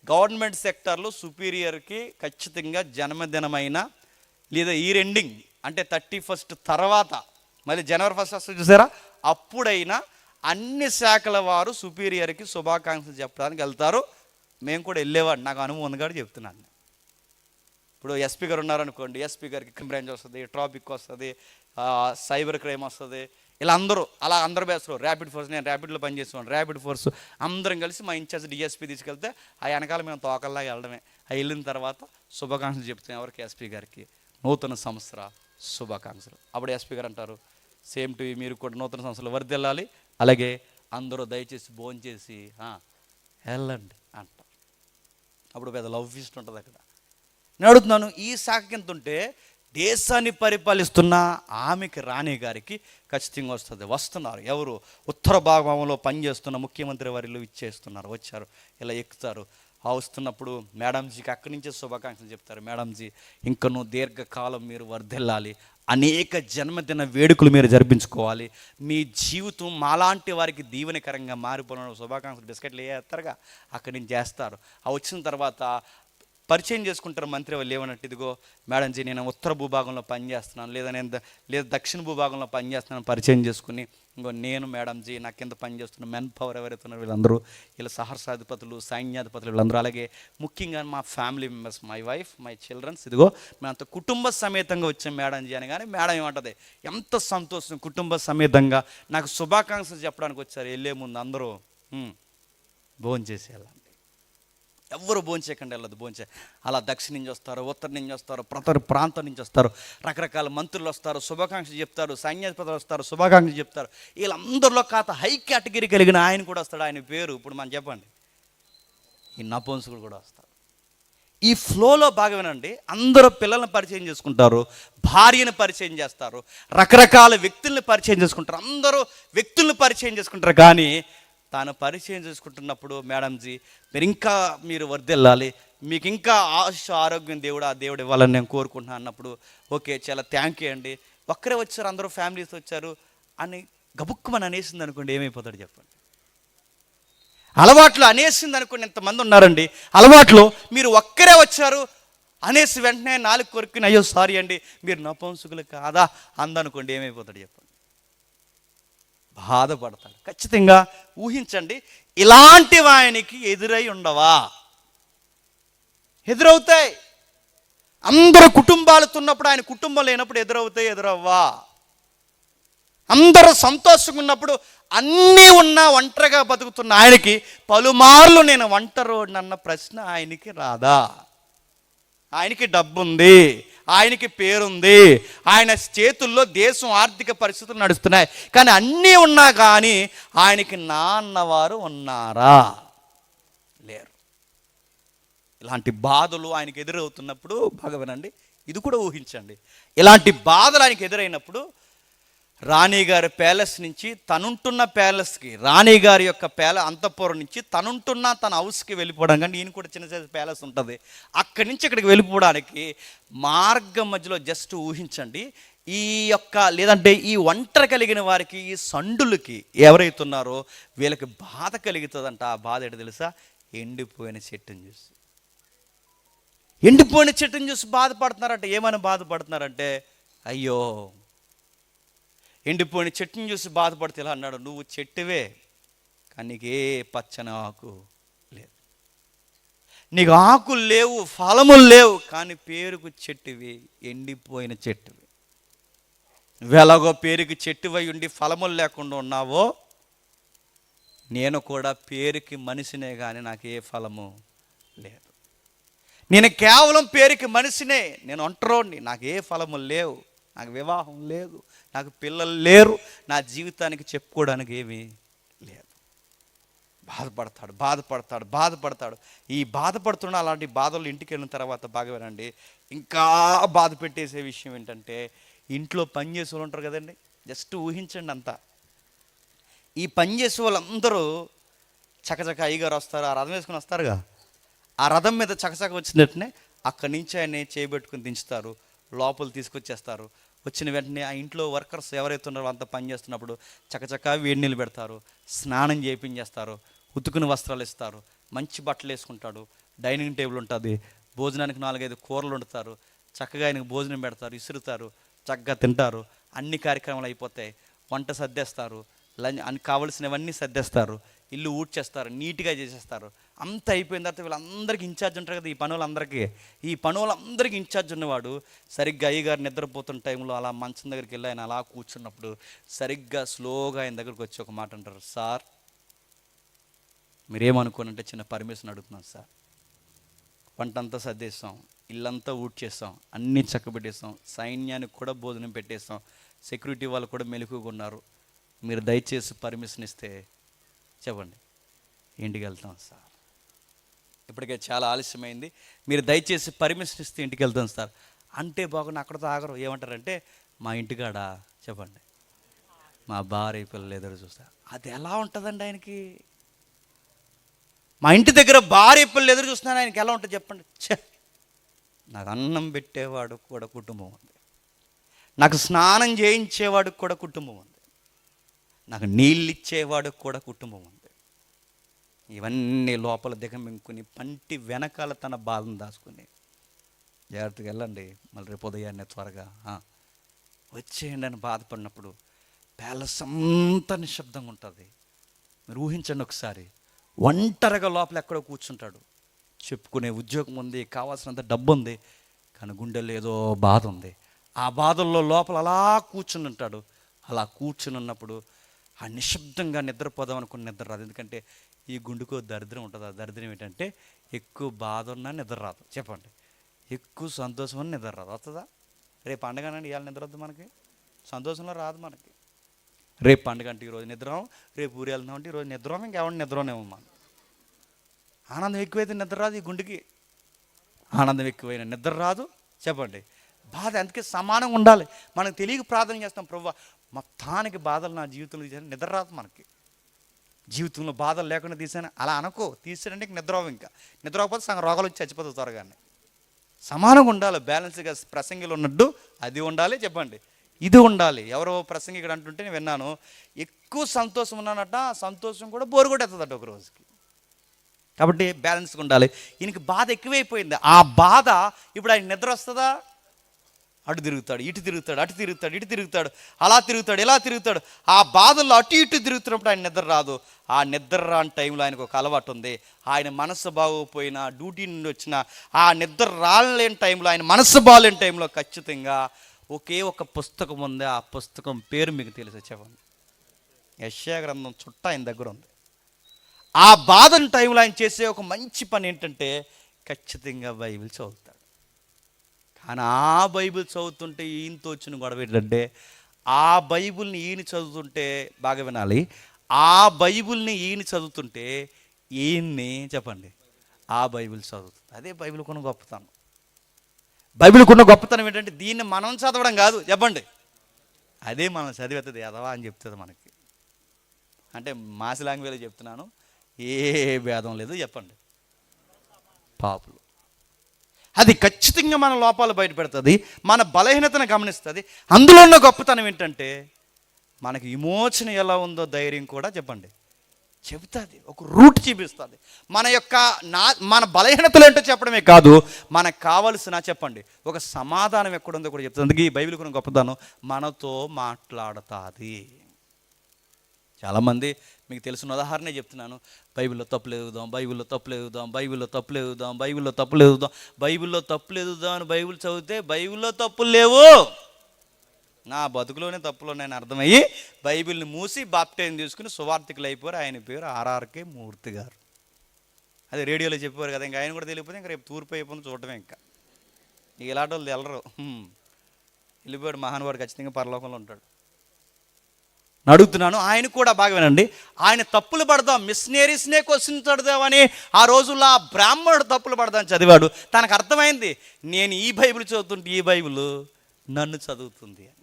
గవర్నమెంట్ సెక్టార్లో సుపీరియర్కి ఖచ్చితంగా జన్మదినమైన లేదా ఇయర్ ఎండింగ్ అంటే 31st తర్వాత మళ్ళీ జనవరి 1st వస్తుంది చూసారా, అప్పుడైనా అన్ని శాఖల వారు సుపీరియర్కి శుభాకాంక్షలు చెప్పడానికి వెళ్తారు. మేము కూడా వెళ్ళేవాడిని, నాకు అనుభవం ఉంది కాబట్టి చెప్తున్నాను. ఇప్పుడు ఎస్పీ గారు ఉన్నారనుకోండి, ఎస్పీ గారికి క్రైమ్ బ్రాంచ్ వస్తుంది, ట్రాఫిక్ వస్తుంది, సైబర్ క్రైమ్ వస్తుంది, ఇలా అందరూ అలా అందరూ బేస్తారు ర్యాపిడ్ ఫోర్స్, నేను ర్యాపిడ్లో పనిచేస్తున్నాను, ర్యాపిడ్ ఫోర్స్ అందరం కలిసి మా ఇన్ఛార్జ్ డిఎస్పీ తీసుకెళ్తే ఆ వెనకాల మేము తోకల్లాగా వెళ్ళడమే. ఆ వెళ్ళిన తర్వాత శుభాకాంక్షలు చెప్తాం ఎవరికి, ఎస్పీ గారికి నూతన సంవత్సర శుభాకాంక్షలు. అప్పుడు ఎస్పీ గారు అంటారు, సేమ్ టు మీరు కూడా నూతన సంవత్సరాలు వర్ధిల్లాలి, అలాగే అందరూ దయచేసి భోంచేసి వెళ్ళండి అంటారు. అప్పుడు పెద్ద లవ్ ఫీస్ట్ ఉంటుంది అక్కడ. నేను అడుగుతున్నాను, ఈ శాఖ కింద ఉంటే దేశాన్ని పరిపాలిస్తున్న ఆమెకి రాణి గారికి ఖచ్చితంగా వస్తుంది. వస్తున్నారు ఎవరు, ఉత్తర భాగంలో పనిచేస్తున్న ముఖ్యమంత్రి వారిలో ఇచ్చేస్తున్నారు, వచ్చారు, ఇలా ఎక్కుతారు. వస్తున్నప్పుడు మేడంజీకి అక్కడి నుంచే శుభాకాంక్షలు చెప్తారు. మేడంజీ ఇంక నువ్వు దీర్ఘకాలం మీరు వర్ధిల్లాలి, అనేక జన్మదిన వేడుకలు మీరు జరిపించుకోవాలి, మీ జీవితం మాలాంటి వారికి దీవెనకరంగా మారిపోయిన శుభాకాంక్షలు బిస్కెట్లు వేస్తారుగా అక్కడి నుంచి చేస్తారు. వచ్చిన తర్వాత పరిచయం చేసుకుంటారు మంత్రి వాళ్ళు ఏమన్నట్టు, ఇదిగో మేడంజీ నేను ఉత్తర భూభాగంలో పనిచేస్తున్నాను, లేదా దక్షిణ భూభాగంలో పనిచేస్తున్నాను పరిచయం చేసుకుని, ఇంకో నేను మేడంజీ నా కింద పనిచేస్తున్న మెన్ పవర్ ఎవరైతే ఉన్నారో వీళ్ళందరూ, వీళ్ళ సహస్రాధిపతులు, సైన్యాధిపతులు వీళ్ళందరూ, అలాగే ముఖ్యంగా మా family members, my wife, my childrens, ఇదిగో మేమంత కుటుంబ సమేతంగా వచ్చాం మేడంజీ అని. కానీ మేడం ఏమంటుంది, ఎంత సంతోషం, కుటుంబ సమేతంగా నాకు శుభాకాంక్షలు చెప్పడానికి వచ్చారు. వెళ్ళే ముందు అందరూ భోజనం చేసి వెళ్ళండి, ఎవ్వరు భోంచేయకండి వెళ్ళదు, భోంచే. అలా దక్షిణ నుంచి వస్తారు, ఉత్తర నుంచి వస్తారు, ప్రతి ప్రాంతం నుంచి వస్తారు, రకరకాల మంత్రులు వస్తారు, శుభాకాంక్షలు చెప్తారు, సైన్యాధిపతులు వస్తారు, శుభాకాంక్షలు చెప్తారు. వీళ్ళందరిలో కాత హై కేటగిరీ కలిగిన ఆయన కూడా వస్తాడు. ఆయన పేరు ఇప్పుడు మనం చెప్పండి, ఈ నపుంసకుడు కూడా వస్తాడు. ఈ ఫ్లోలో భాగమేనండి. అందరూ పిల్లల్ని పరిచయం చేసుకుంటారు, భార్యను పరిచయం చేస్తారు, రకరకాల వ్యక్తుల్ని పరిచయం చేసుకుంటారు, అందరూ వ్యక్తుల్ని పరిచయం చేసుకుంటారు. కానీ తాను పరిచయం చేసుకుంటున్నప్పుడు మేడంజీ మీరు వర్ధిల్లాలి, మీకు ఇంకా ఆరోగ్యం ఆ దేవుడు ఇవ్వాలని నేను కోరుకుంటున్నాను అన్నప్పుడు, ఓకే చాలా థ్యాంక్ యూ అండి, ఒక్కరే వచ్చారు అందరూ ఫ్యామిలీస్ వచ్చారు అని గబుక్కుమని అనేసింది అనుకోండి, ఏమైపోతాడు చెప్పండి. అలవాట్లు అనేసింది అనుకోండి, ఎంతమంది ఉన్నారండి అలవాట్లు, మీరు ఒక్కరే వచ్చారు అనేసి వెంటనే నాలుగు కొరుకుని అయ్యో సారీ అండి మీరు నపుంసకులు కాదా అందనుకోండి, ఏమైపోతాడు చెప్పండి. బాధపడతాడు. ఖచ్చితంగా ఊహించండి, ఇలాంటి వానికి ఎదురై ఉండవా? ఎదురవుతాయి. అందరు కుటుంబాలతో ఉన్నప్పుడు ఆయన కుటుంబం లేనప్పుడు ఎదురవ్వా? అందరూ సంతోషంగా ఉన్నప్పుడు అన్నీ ఉన్నా ఒంటరిగా బతుకుతున్న ఆయనకి పలుమార్లు నేను ఒంటరోడినన్న ప్రశ్న ఆయనకి రాదా? ఆయనకి డబ్బుంది, ఆయనకి పేరుంది, ఆయన చేతుల్లో దేశం ఆర్థిక పరిస్థితులు నడుస్తున్నాయి, కానీ అన్నీ ఉన్నా కానీ ఆయనకి నాన్నవారు ఉన్నారా? లేరు. ఇలాంటి బాధలు ఆయనకి ఎదురవుతున్నప్పుడు బాగా వినండి, ఇది కూడా ఊహించండి. ఇలాంటి బాధలు ఆయనకి ఎదురైనప్పుడు రాణిగారి ప్యాలెస్ నుంచి తనుంటున్న ప్యాలెస్కి, రాణిగారి యొక్క అంతఃపురం నుంచి తనుంటున్న తన హౌస్కి వెళ్ళిపోవడం, కానీ ఈయన కూడా చిన్న చిన్న ప్యాలెస్ ఉంటుంది, అక్కడి నుంచి ఇక్కడికి వెళ్ళిపోవడానికి మార్గం మధ్యలో జస్ట్ ఊహించండి, ఈ యొక్క లేదంటే ఈ ఒంటరి కలిగిన వారికి, ఈ సండులకి ఎవరైతున్నారో వీళ్ళకి బాధ కలుగుతుందంట. ఆ బాధ ఏంటో తెలుసా? ఎండిపోయిన చెట్టుని చూసి, ఎండిపోయిన చెట్టుని చూసి బాధపడుతున్నారంటే. ఏమని బాధపడుతున్నారంటే, అయ్యో ఎండిపోయిన చెట్టుని చూసి బాధపడితే ఇలా అన్నాడు, నువ్వు చెట్టువే కానీ నీకు ఏ పచ్చని ఆకు లేదు, నీకు ఆకులు లేవు, ఫలములు లేవు, కానీ పేరుకు చెట్టువి, ఎండిపోయిన చెట్టువి. నువ్వెలాగో పేరుకి చెట్టువై ఉండి ఫలములు లేకుండా ఉన్నావో, నేను కూడా పేరుకి మనిషినే కానీ నాకు ఏ ఫలము లేదు. నేను కేవలం పేరుకి మనిషినే, నేను ఒంటరోడిని, నాకు ఏ ఫలము లేవు, నాకు వివాహం లేదు, నాకు పిల్లలు లేరు, నా జీవితానికి చెప్పుకోవడానికి ఏమీ లేదు. బాధపడతాడు. ఈ బాధపడుతున్న అలాంటి బాధలు ఇంటికి వెళ్ళిన తర్వాత బాగా వినండి, ఇంకా బాధ పెట్టేసే విషయం ఏంటంటే, ఇంట్లో పనిచేసే వాళ్ళు ఉంటారు కదండి, జస్ట్ ఊహించండి అంతా. ఈ పనిచేసే వాళ్ళందరూ చకచక అయ్యగారు వస్తారు, ఆ రథం వేసుకుని వస్తారుగా, ఆ రథం మీద చకచక వచ్చినట్టునే అక్కడి నుంచి ఆయన చేయబెట్టుకుని దించుతారు, లోపల తీసుకొచ్చేస్తారు. వచ్చిన వెంటనే ఆ ఇంట్లో వర్కర్స్ ఎవరైతే ఉన్నారో అంతా పని చేస్తున్నప్పుడు చకచక వేడి నీళ్ళు పెడతారు, స్నానం చేయించేస్తారు, ఉతుకుని వస్త్రాలు ఇస్తారు, మంచి బట్టలు వేసుకుంటాడు, డైనింగ్ టేబుల్ ఉంటుంది, భోజనానికి 4-5 కూరలు వండుతారు, చక్కగా ఆయనకు భోజనం పెడతారు, ఇసురుతారు, చక్కగా తింటారు. అన్ని కార్యక్రమాలు అయిపోతాయి, వంట సర్దేస్తారు, కావలసినవన్నీ సర్దేస్తారు, ఇల్లు ఊడ్చేస్తారు, నీట్గా చేసేస్తారు, అంత అయిపోయిన తర్వాత వీళ్ళందరికీ ఇన్ఛార్జ్ ఉంటారు కదా, ఈ పనులందరికీ ఇన్ఛార్జ్ ఉన్నవాడు సరిగ్గా అయ్యగారు నిద్రపోతున్న టైంలో అలా మంచం దగ్గరికి వెళ్ళి ఆయన అలా కూర్చున్నప్పుడు సరిగ్గా స్లోగా ఆయన దగ్గరికి వచ్చి ఒక మాట అంటారు, సార్ మీరేమనుకోనంటే చిన్న పర్మిషన్ అడుగుతున్నాను సార్, వంట అంతా సర్దేస్తాం, ఇల్లంతా ఊడ్చేస్తాం, అన్నీ చక్కబెట్టేస్తాం, సైన్యానికి కూడా భోజనం పెట్టేస్తాం, సెక్యూరిటీ వాళ్ళు కూడా మెలకుగా ఉన్నారు, మీరు దయచేసి పర్మిషన్ ఇస్తే చెప్పండి ఇంటికి వెళ్తాం సార్, ఇప్పటికే చాలా ఆలస్యమైంది, మీరు దయచేసి పర్మిషన్ ఇస్తే ఇంటికి వెళ్తాం సార్ అంటే బాగున్నా అక్కడతో ఆగరు. ఏమంటారంటే మా ఇంటికాడ చెప్పండి మా భార్య పిల్లలు ఎదురు చూస్తా. అది ఎలా ఉంటుందండి ఆయనకి? మా ఇంటి దగ్గర భార్య పిల్లలు ఎదురు చూస్తున్నాను ఆయనకి ఎలా ఉంటుంది చెప్పండి? నాకు అన్నం పెట్టేవాడు కూడా కుటుంబం ఉంది, నాకు స్నానం చేయించేవాడికి కూడా కుటుంబం ఉంది, నాకు నీళ్ళు ఇచ్చేవాడికి కూడా కుటుంబం ఉంది. ఇవన్నీ లోపల దిగమింగుకుని పంటి వెనకాల తన బాధను దాచుకుని జాగ్రత్తగా వెళ్ళండి, మళ్ళీ రేపు ఉదయాన్నే త్వరగా వచ్చేయండి అని బాధపడినప్పుడు ప్యాలెస్ అంతా నిశ్శబ్దంగా ఉంటుంది. మీరు ఊహించండి ఒకసారి, ఒంటరిగా లోపల ఎక్కడో కూర్చుంటాడు, చెప్పుకునే ఉద్యోగం ఉంది, కావాల్సినంత డబ్బు ఉంది, కానీ గుండెల్లో ఏదో బాధ ఉంది. ఆ బాధల్లో లోపల అలా కూర్చుని ఉంటాడు. అలా కూర్చుని ఉన్నప్పుడు ఆ నిశ్శబ్దంగా నిద్రపోదాం అనుకుని నిద్ర రాదు. ఎందుకంటే ఈ గుండెకు దరిద్రం ఉంటుంది. ఆ దరిద్రం ఏంటంటే ఎక్కువ బాధ ఉన్నా నిద్ర రాదు. చెప్పండి, ఎక్కువ సంతోషం అని నిద్ర రాదు. వస్తుందా? రేపు పండగనండి, ఇవాళ నిద్ర వద్దు మనకి, సంతోషంలో రాదు మనకి. రేపు పండుగ అంటే ఈరోజు నిద్రం, రేపు ఊరు వెళ్తున్నాం అంటే ఈరోజు నిద్రం, ఇంకెవరిని నిద్రనేమో మనం. ఆనందం ఎక్కువైతే నిద్ర రాదు ఈ గుండెకి, ఆనందం ఎక్కువైన నిద్ర రాదు. చెప్పండి, బాధ అందుకే సమానంగా ఉండాలి. మనకు తెలియక ప్రార్థన చేస్తాం, ప్రభువా మొత్తానికి బాధలు నా జీవితంలో తీసాను, నిద్ర రాదు మనకి. జీవితంలో బాధలు లేకుండా తీసాను అలా అనుకో, తీసాడంటే నిద్ర అవ్వ, ఇంకా నిద్ర అవ్వకపోతే సగం రోగాలు వచ్చి చచ్చిపోతుంది త్వరగానే. సమానంగా ఉండాలి, బ్యాలెన్స్గా ప్రసంగిలో ఉన్నట్టు అది ఉండాలి. చెప్పండి, ఇది ఉండాలి. ఎవరో ప్రసంగి ఇక్కడ అంటుంటే నేను విన్నాను, ఎక్కువ సంతోషం ఉన్నానట, సంతోషం కూడా బోరు కూడా ఎత్తదట ఒక రోజుకి. కాబట్టి బ్యాలెన్స్గా ఉండాలి. ఈయనకి బాధ ఎక్కువైపోయింది. ఆ బాధ ఇప్పుడు ఆయన నిద్ర వస్తుందా? అటు తిరుగుతాడు, ఇటు తిరుగుతాడు, అటు తిరుగుతాడు, ఇటు తిరుగుతాడు, అలా తిరుగుతాడు, ఇలా తిరుగుతాడు. ఆ బాధల్లో అటు ఇటు తిరుగుతున్నప్పుడు ఆయన నిద్ర రాదు. ఆ నిద్ర రాని టైంలో ఆయనకు ఒక అలవాటు ఉంది. ఆయన మనసు బాగోపోయినా, డ్యూటీ నుండి వచ్చిన ఆ నిద్ర రాలేని టైంలో, ఆయన మనసు బాగాలేని టైంలో ఖచ్చితంగా ఒకే ఒక పుస్తకం ఉంది. ఆ పుస్తకం పేరు మీకు తెలుసు, చెప్పండి. యెషయా గ్రంథం చుట్ట ఆయన దగ్గర ఉంది. ఆ బాధన టైంలో ఆయన చేసే ఒక మంచి పని ఏంటంటే ఖచ్చితంగా బైబిల్ చదువుతాడు. కానీ ఆ బైబిల్ చదువుతుంటే ఈయనతో వచ్చిన గొడవ ఏంటంటే, ఆ బైబిల్ని ఈయన చదువుతుంటే, బాగా వినాలి, ఆ బైబిల్ని ఈయన చదువుతుంటే ఈయన్ని చెప్పండి ఆ బైబిల్ చదువుతుంది. అదే బైబిల్ కొన్న గొప్పతనం. బైబిల్ కొన్న గొప్పతనం ఏంటంటే దీన్ని మనం చదవడం కాదు, చెప్పండి, అదే మనం చదివేస్తుంది ఎదవా అని చెప్తుంది మనకి. అంటే మాసి లాంగ్వేజ్లో చెప్తున్నాను, ఏ భేదం లేదు, చెప్పండి, పాపులు. అది ఖచ్చితంగా మన లోపాలు బయటపెడుతుంది, మన బలహీనతను గమనిస్తుంది. అందులో ఉన్న గొప్పతనం ఏంటంటే మనకి విమోచన ఎలా ఉందో ధైర్యం కూడా చెప్పండి చెబుతుంది, ఒక రూట్ చూపిస్తుంది. మన బలహీనతలు ఏంటో చెప్పడమే కాదు, మనకు కావలసిన చెప్పండి ఒక సమాధానం ఎక్కడుందో కూడా చెప్తుంది. అందుకే ఈ బైబిల్ కొన్ని గొప్పతనం మనతో మాట్లాడుతుంది. చాలామంది మీకు తెలిసిన ఉదాహరణ చెప్తున్నాను, బైబిల్లో తప్పులు ఎదుగుదాం, బైబిల్లో తప్పులు ఎదుగుదాం, బైబిల్లో తప్పులు ఎదుగుదాం, బైబిల్లో తప్పులు ఎదుగుదాం, బైబిల్లో తప్పులు ఎదుగుదాం అని బైబిల్ చదివితే బైబిల్లో తప్పులు లేవు, నా బతుకులోనే తప్పులు ఉన్నాయని అర్థమయ్యి బైబిల్ని మూసి బాప్టైజం తీసుకుని సువార్థికులు అయిపోయారు. ఆయన పేరు ఆర్ఆర్కే మూర్తి గారు. అదే రేడియోలో చెప్పేవారు కదా, ఇంకా ఆయన కూడా తెలియకపోతే ఇంకా రేపు తూర్పు అయిపోయింది చూడటమే. ఇంకా ఇలాంటి వాళ్ళు తెలరు, వెళ్ళిపోయాడు మహానుభావుడు, ఖచ్చితంగా పరలోకంలో ఉంటాడు. అడుగుతున్నాను, ఆయన కూడా బాగా వినండి. ఆయన తప్పులు పడదాం, మిషనరీస్నే క్వశ్చన్ చదువుదామని ఆ రోజుల్లో ఆ బ్రాహ్మణుడు తప్పులు పడదాం చదివాడు. తనకు అర్థమైంది, నేను ఈ బైబిల్ చదువుతుంటే ఈ బైబిల్ నన్ను చదువుతుంది అని.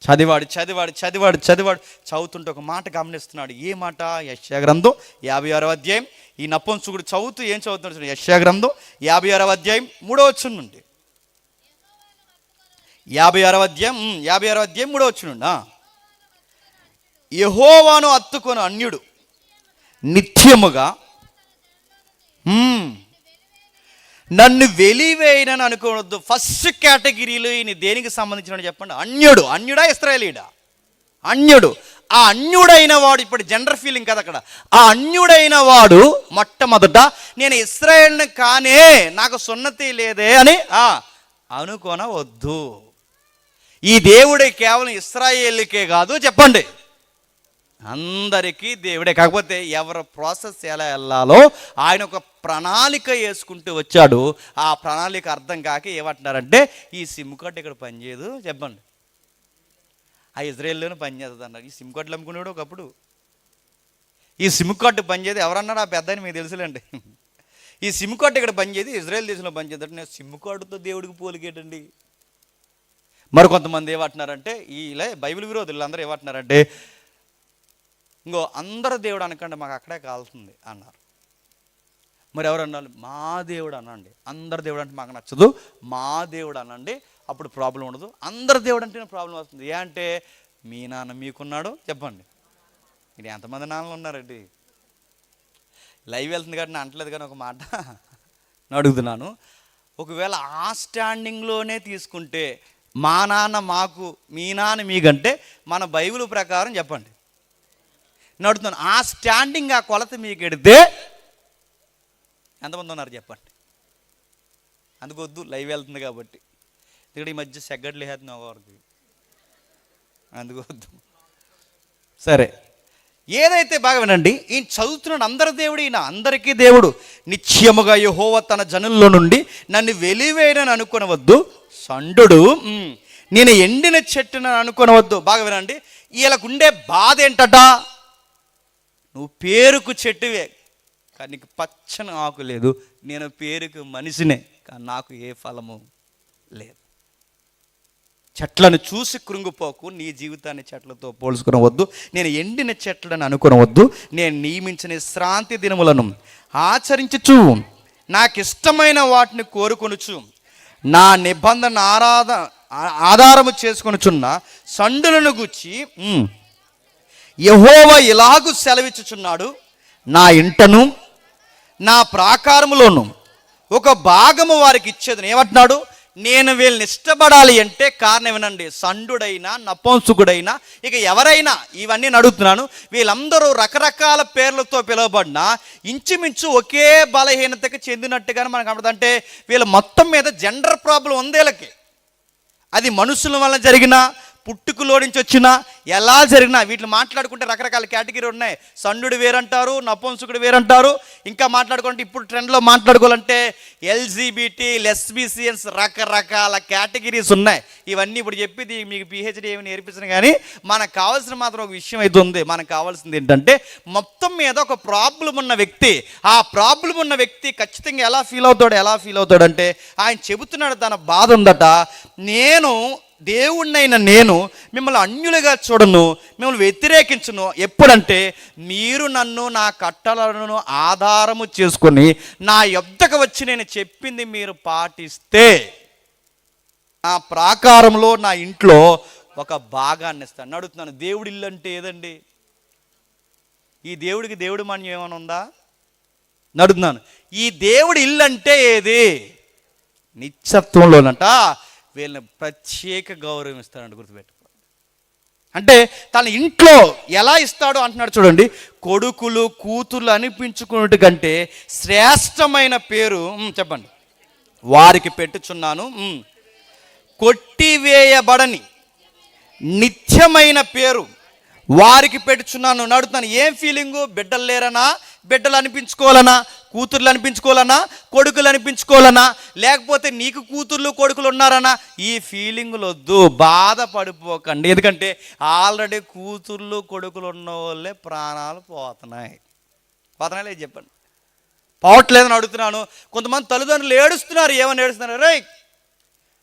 చదివాడు చదివాడు చదివాడు చదివాడు చదువుతుంటే ఒక మాట గమనిస్తున్నాడు. ఏ మాట? యెషయా గ్రంథం 56వ అధ్యాయం. ఈ నపుంసకుడు చదువుతూ ఏం చదువుతున్నాడు? యెషయా గ్రంథం 56వ అధ్యాయం 3వ వచనం నుండి. 56వ అధ్యాయం 3వ వచనం నుండి. యెహోవాను హత్తుకొని అన్యుడు నిత్యముగా నన్ను వెలివేయనని అనుకోవద్దు. ఫస్ట్ కేటగిరీలో ఈయన దేనికి సంబంధించిన చెప్పండి? అన్యుడు. అన్యుడా ఇశ్రాయేలీయుడా? అన్యుడు. ఆ అన్యుడైన వాడు, ఇప్పుడు జెండర్ ఫీలింగ్ కదా అక్కడ, ఆ అన్యుడైన వాడు మొట్టమొదట నేను ఇశ్రాయేలుని కానే, నాకు సున్నతి లేదే అని అనుకొనవద్దు. ఈ దేవుడే కేవలం ఇశ్రాయేలుకే కాదు, చెప్పండి, అందరికీ దేవుడే. కాకపోతే ఎవరి ప్రాసెస్ ఎలా వెళ్ళాలో ఆయన ఒక ప్రణాళిక వేసుకుంటూ వచ్చాడు. ఆ ప్రణాళిక అర్థం కాక ఏమంటున్నారంటే ఈ సిమ్ కార్డు ఇక్కడ పనిచేయదు, చెప్పండి, ఆ ఇజ్రాయేల్లోనే పనిచేస్తుంది అన్నారు. ఈ సిమ్ కార్డులు అమ్ముకునేవాడు ఒకప్పుడు, ఈ సిమ్ కార్డు పనిచేది ఎవరన్నాడు, ఆ పెద్ద అని మీకు తెలుసులేండి. ఈ సిమ్ కార్డు ఇక్కడ పనిచేది, ఇజ్రాయేల్ దేశంలో పనిచేద్దంటే నేను సిమ్ కార్డుతో దేవుడికి పోలికేటండి. మరి కొంతమంది ఏమంటున్నారంటే ఇలా బైబిల్ విరోధులు అందరూ ఏమంటున్నారంటే ఇంకో అందరు దేవుడు అనకండి, మాకు అక్కడే కావాల్సింది అన్నారు. మరి ఎవరు అన్నారు, మా దేవుడు అనండి. అందరు దేవుడు అంటే మాకు నచ్చదు, మా దేవుడు అనండి, అప్పుడు ప్రాబ్లం ఉండదు. అందరు దేవుడు అంటేనే ప్రాబ్లం వస్తుంది. ఏ అంటే మీ నాన్న మీకున్నాడు, చెప్పండి, మీరు ఎంతమంది నాన్నలు ఉన్నారండి? లైవ్ వెళ్తుంది కాబట్టి నేను అంటలేదు, కానీ ఒక మాట అడుగుతున్నాను. ఒకవేళ ఆ స్టాండింగ్లోనే తీసుకుంటే మా నాన్న మాకు, మీ నాన్న మీకంటే మన బైబిల్ ప్రకారం చెప్పండి నడుతున్నాను, ఆ స్టాండింగ్, ఆ కొలత మీకు ఎడితే ఎంతమంది ఉన్నారు చెప్పండి? అందుకొద్దు, లైవ్ వెళ్తుంది కాబట్టి. ఇక్కడ ఈ మధ్య సెగ్గడ్లు వేస్తున్నావు వారికి, అందుకొద్దు. సరే, ఏదైతే బాగా వినండి, ఈయన చదువుతున్నాడు, అందరి దేవుడు, ఈయన అందరికీ దేవుడు. నిత్యముగా యెహోవా తన జనుల్లో నుండి నన్ను వెలివేయనని అనుకొనవద్దు, సండుడు నేను ఎండిన చెట్టునని అనుకొనవద్దు. బాగా వినండి, వీళ్ళకుండే బాధ ఏంటట, నువ్వు పేరుకు చెట్టువే కానీ నీకు పచ్చని ఆకు లేదు, నేను పేరుకు మనిషినే కానీ నాకు ఏ ఫలము లేదు. చెట్లను చూసి కృంగిపోకు, నీ జీవితాన్ని చెట్లతో పోల్చుకునవద్దు, నేను ఎండిన చెట్లను అనుకునవద్దు, నేను నియమించిన శ్రాంతి దినములను ఆచరించుచు నాకు ఇష్టమైన వాటిని కోరుకొనుచు నా నిబంధన ఆధారము చేసుకొనుచున్న సండులను గూర్చి యెహోవా ఇలాగు సెలవిచ్చుచున్నాడు, నా ఇంటను నా ప్రాకారములోను ఒక భాగము వారికి ఇచ్చేది. ఏమంటున్నాడు, నేను వీళ్ళని ఇష్టపడాలి అంటే కారణం వినండి, సండుడైనా నపుంసకుడైనా ఇక ఎవరైనా, ఇవన్నీ అడుగుతున్నాను, వీళ్ళందరూ రకరకాల పేర్లతో పిలువబడినా ఇంచుమించు ఒకే బలహీనతకి చెందినట్టుగానే మనకు కనబడుతుంది. అంటే వీళ్ళ మొత్తం మీద జెండర్ ప్రాబ్లం ఉంది వీళ్ళకి. అది మనుషుల వల్ల జరిగిన, పుట్టుకలో నుంచి వచ్చిన, ఎలా జరిగినా వీటిని మాట్లాడుకుంటే రకరకాల కేటగిరీ ఉన్నాయి. సండుడు వేరంటారు, నపుంసకుడు వేరంటారు, ఇంకా మాట్లాడుకుంటే ఇప్పుడు ట్రెండ్లో మాట్లాడుకోవాలంటే ఎల్జీబీటీ, లెస్బిసియన్స్, రకరకాల కేటగిరీస్ ఉన్నాయి. ఇవన్నీ ఇప్పుడు చెప్పేది మీకు పిహెచ్డీ ఏమి నేర్పించను, కానీ మనకు కావాల్సిన మాత్రం ఒక విషయం అయితే ఉంది. మనకు కావాల్సింది ఏంటంటే మొత్తం మీద ఒక ప్రాబ్లం ఉన్న వ్యక్తి, ఆ ప్రాబ్లం ఉన్న వ్యక్తి ఖచ్చితంగా ఎలా ఫీల్ అవుతాడు అంటే ఆయన చెబుతున్నాడు, తన బాధ ఉందట, నేను దేవుణ్ణైన నేను మిమ్మల్ని అన్యులుగా చూడను, మిమ్మల్ని వ్యతిరేకించను. ఎప్పుడంటే మీరు నన్ను, నా కట్టలను ఆధారము చేసుకొని నా యొద్దకు వచ్చి నేను చెప్పింది మీరు పాటిస్తే నా ప్రాకారంలో, నా ఇంట్లో ఒక భాగాన్ని ఇస్తాను. అడుగుతున్నాను, దేవుడి ఇల్లు అంటే ఏదండి? ఈ దేవుడికి దేవుడి మాన్యం ఏమైనా ఉందా? అడుగుతున్నాను, ఈ దేవుడి ఇల్లు అంటే ఏది? నిత్యత్వంలోనట వీళ్ళని ప్రత్యేక గౌరవం ఇస్తాడంట, గుర్తుపెట్టుకోండి. అంటే తన ఇంట్లో ఎలా ఇస్తాడో అంటున్నాడు చూడండి, కొడుకులు కూతుర్లు అనిపించుకున్నట్టు కంటే శ్రేష్టమైన పేరు చెప్పండి వారికి పెట్టుచున్నాను, కొట్టివేయబడని నిత్యమైన పేరు వారికి పెట్టుచున్నాను. నడుతున్నాను, ఏం ఫీలింగు? బిడ్డలు లేరనా, బిడ్డలు అనిపించుకోవాలనా, కూతుర్లు అనిపించుకోవాలనా, కొడుకులు అనిపించుకోవాలనా, లేకపోతే నీకు కూతుర్లు కొడుకులు ఉన్నారనా? ఈ ఫీలింగులు వద్దు, బాధపడిపోకండి. ఎందుకంటే ఆల్రెడీ కూతుర్లు కొడుకులు ఉన్న వాళ్ళే ప్రాణాలు పోతున్నాయి లేదు, చెప్పండి, పోవట్లేదని అడుగుతున్నాను. కొంతమంది తల్లిదండ్రులు ఏడుస్తున్నారు. ఏమని ఏడుస్తున్నారు? రే